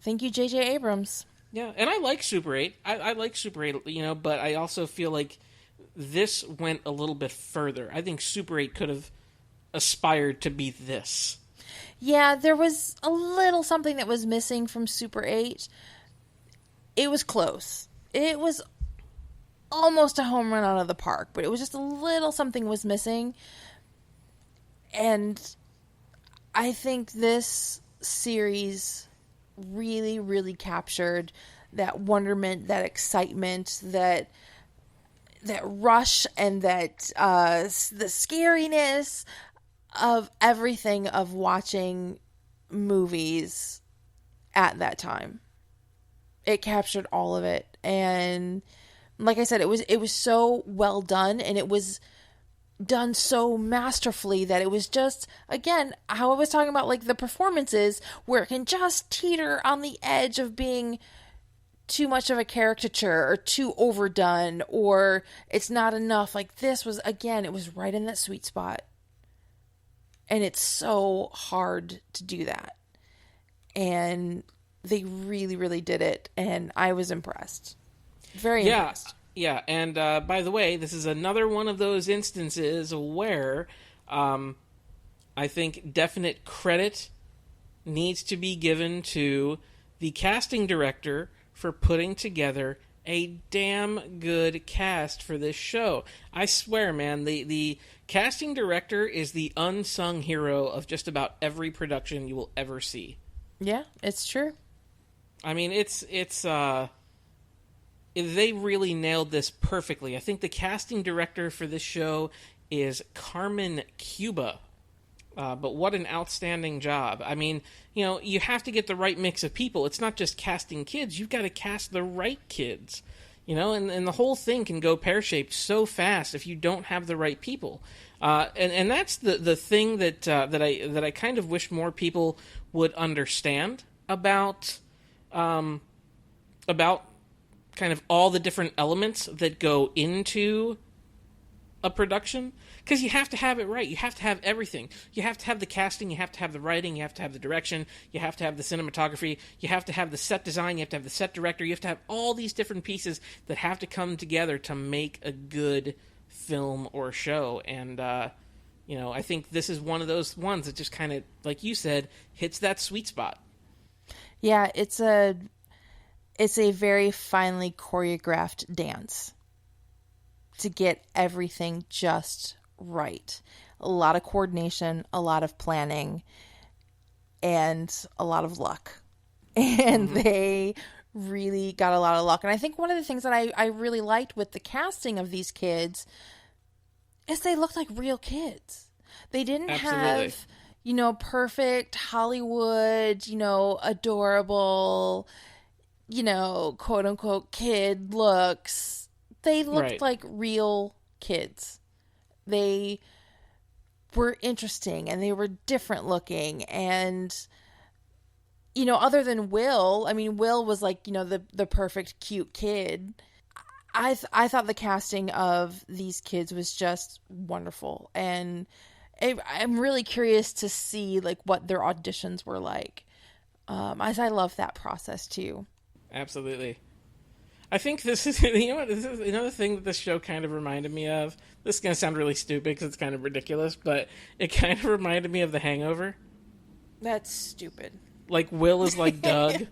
Thank you, J.J. Abrams. Yeah, and I like Super 8. I like Super 8, but I also feel like this went a little bit further. I think Super 8 could have aspired to be this. Yeah, there was a little something that was missing from Super 8. It was close. It was almost a home run out of the park, but it was just a little something was missing. And I think this series really, really captured that wonderment, that excitement, that rush, and that the scariness of everything of watching movies at that time. It captured all of it, and like I said, it was so well done, and it was done so masterfully that it was just, again, how I was talking about, like, the performances where it can just teeter on the edge of being too much of a caricature or too overdone, or it's not enough. Like, this was, again, it was right in that sweet spot. And it's so hard to do that. And they really, really did it. And I was impressed. Very impressed. Yeah, and by the way, this is another one of those instances where I think definite credit needs to be given to the casting director for putting together a damn good cast for this show. I swear, man, the casting director is the unsung hero of just about every production you will ever see. Yeah, it's true. I mean, it's they really nailed this perfectly. I think the casting director for this show is Carmen Cuba. But what an outstanding job. I mean, you have to get the right mix of people. It's not just casting kids. You've got to cast the right kids. And the whole thing can go pear-shaped so fast if you don't have the right people. And that's the thing that I kind of wish more people would understand about kind of all the different elements that go into a production, because you have to have it right. You have to have everything. You have to have the casting, you have to have the writing, you have to have the direction, you have to have the cinematography, you have to have the set design, you have to have the set director, you have to have all these different pieces that have to come together to make a good film or show. And I think this is one of those ones that just kind of, like you said, hits that sweet spot. Yeah, it's a it's a very finely choreographed dance to get everything just right. A lot of coordination, a lot of planning, and a lot of luck. And they really got a lot of luck. And I think one of the things that I really liked with the casting of these kids is they looked like real kids. They didn't have, perfect Hollywood, adorable, quote unquote kid looks. They looked like real kids. They were interesting and they were different looking. And, other than Will, Will was like, the perfect cute kid. I thought the casting of these kids was just wonderful. And I'm really curious to see like what their auditions were like. As I love that process too. Absolutely. I think this is, this is another thing that this show kind of reminded me of. This is going to sound really stupid because it's kind of ridiculous, but it kind of reminded me of The Hangover. That's stupid. Like, Will is like Doug.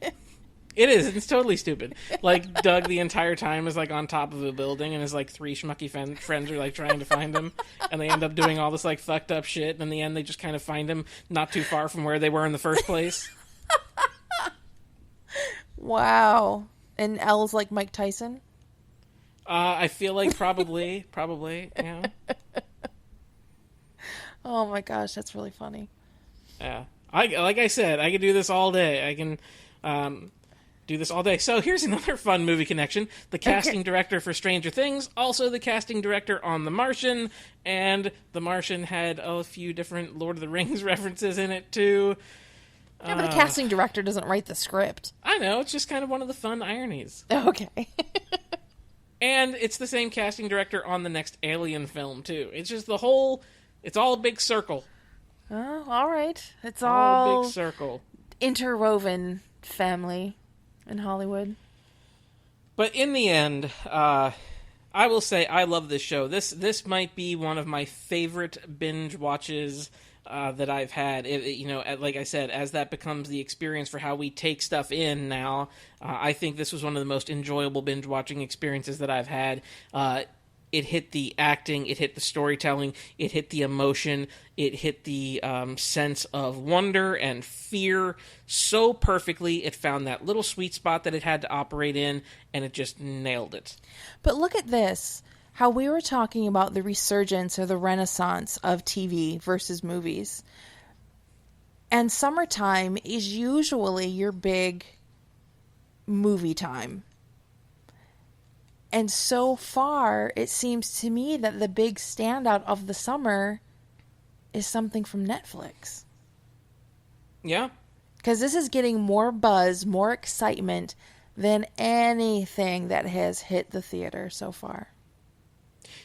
It is. It's totally stupid. Like, Doug the entire time is, like, on top of a building, and his, like, three schmucky friends are, like, trying to find him, and they end up doing all this, like, fucked up shit, and in the end they just kind of find him not too far from where they were in the first place. Wow. And Elle's like Mike Tyson? I feel like probably, yeah. Oh my gosh, that's really funny. Yeah. Like I said, I could do this all day. I can do this all day. So here's another fun movie connection. The casting director for Stranger Things, also the casting director on The Martian, and The Martian had a few different Lord of the Rings references in it too. Yeah, but a casting director doesn't write the script. I know, it's just kind of one of the fun ironies. Okay. And it's the same casting director on the next Alien film too. It's just it's all a big circle. Oh, all right. It's all a big circle. Interwoven family in Hollywood. But in the end, I will say I love this show. This might be one of my favorite binge watches that I've had. Like I said, as that becomes the experience for how we take stuff in now, I think this was one of the most enjoyable binge watching experiences that I've had. It hit the acting, it hit the storytelling, it hit the emotion, it hit the sense of wonder and fear so perfectly. It found that little sweet spot that it had to operate in, and it just nailed it. But look at this. How we were talking about the resurgence or the renaissance of TV versus movies. And summertime is usually your big movie time. And so far, it seems to me that the big standout of the summer is something from Netflix. Yeah. Because this is getting more buzz, more excitement than anything that has hit the theater so far.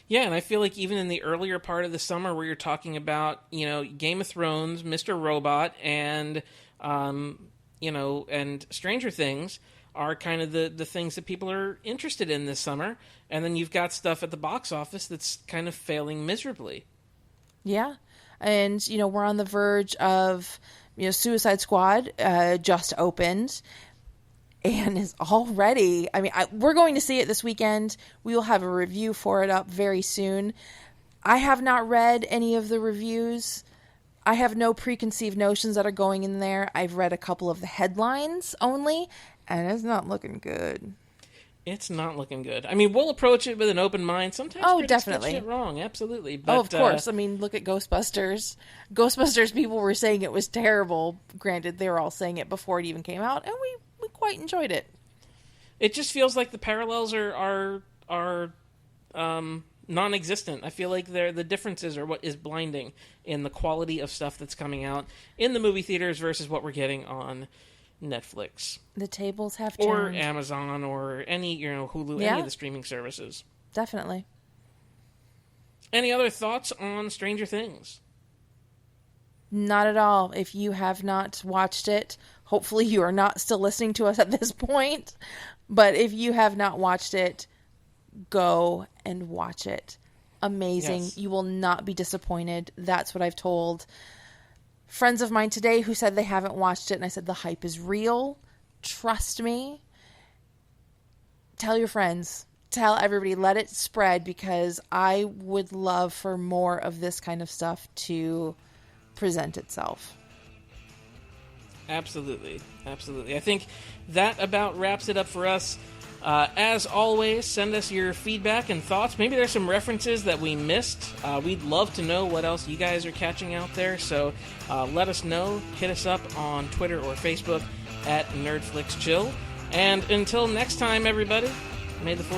Yeah, and I feel like even in the earlier part of the summer where you're talking about, Game of Thrones, Mr. Robot, and, and Stranger Things are kind of the things that people are interested in this summer. And then you've got stuff at the box office that's kind of failing miserably. Yeah. And, we're on the verge of, Suicide Squad just opened and is already, we're going to see it this weekend. We will have a review for it up very soon. I have not read any of the reviews. I have no preconceived notions that are going in there. I've read a couple of the headlines only, and it's not looking good. It's not looking good. We'll approach it with an open mind. Sometimes critics definitely get shit wrong, absolutely. But, of course. Look at Ghostbusters. Ghostbusters, people were saying it was terrible. Granted, they were all saying it before it even came out, and we quite enjoyed it. It just feels like the parallels are non-existent. I feel like the differences are what is blinding in the quality of stuff that's coming out in the movie theaters versus what we're getting on Netflix. The tables have turned. Or Amazon or any, Hulu, any of the streaming services. Definitely. Any other thoughts on Stranger Things? Not at all. If you have not watched it, hopefully you are not still listening to us at this point. But if you have not watched it, go and watch it. Amazing. Yes. You will not be disappointed. That's what I've told friends of mine today who said they haven't watched it. And I said, the hype is real. Trust me. tell your friends. Tell everybody. Let it spread, because I would love for more of this kind of stuff to present itself. Absolutely. Absolutely. I think that about wraps it up for us. As always, send us your feedback and thoughts. Maybe there's some references that we missed. We'd love to know what else you guys are catching out there. So let us know. Hit us up on Twitter or Facebook at NerdFlixChill. And until next time, everybody, may the Force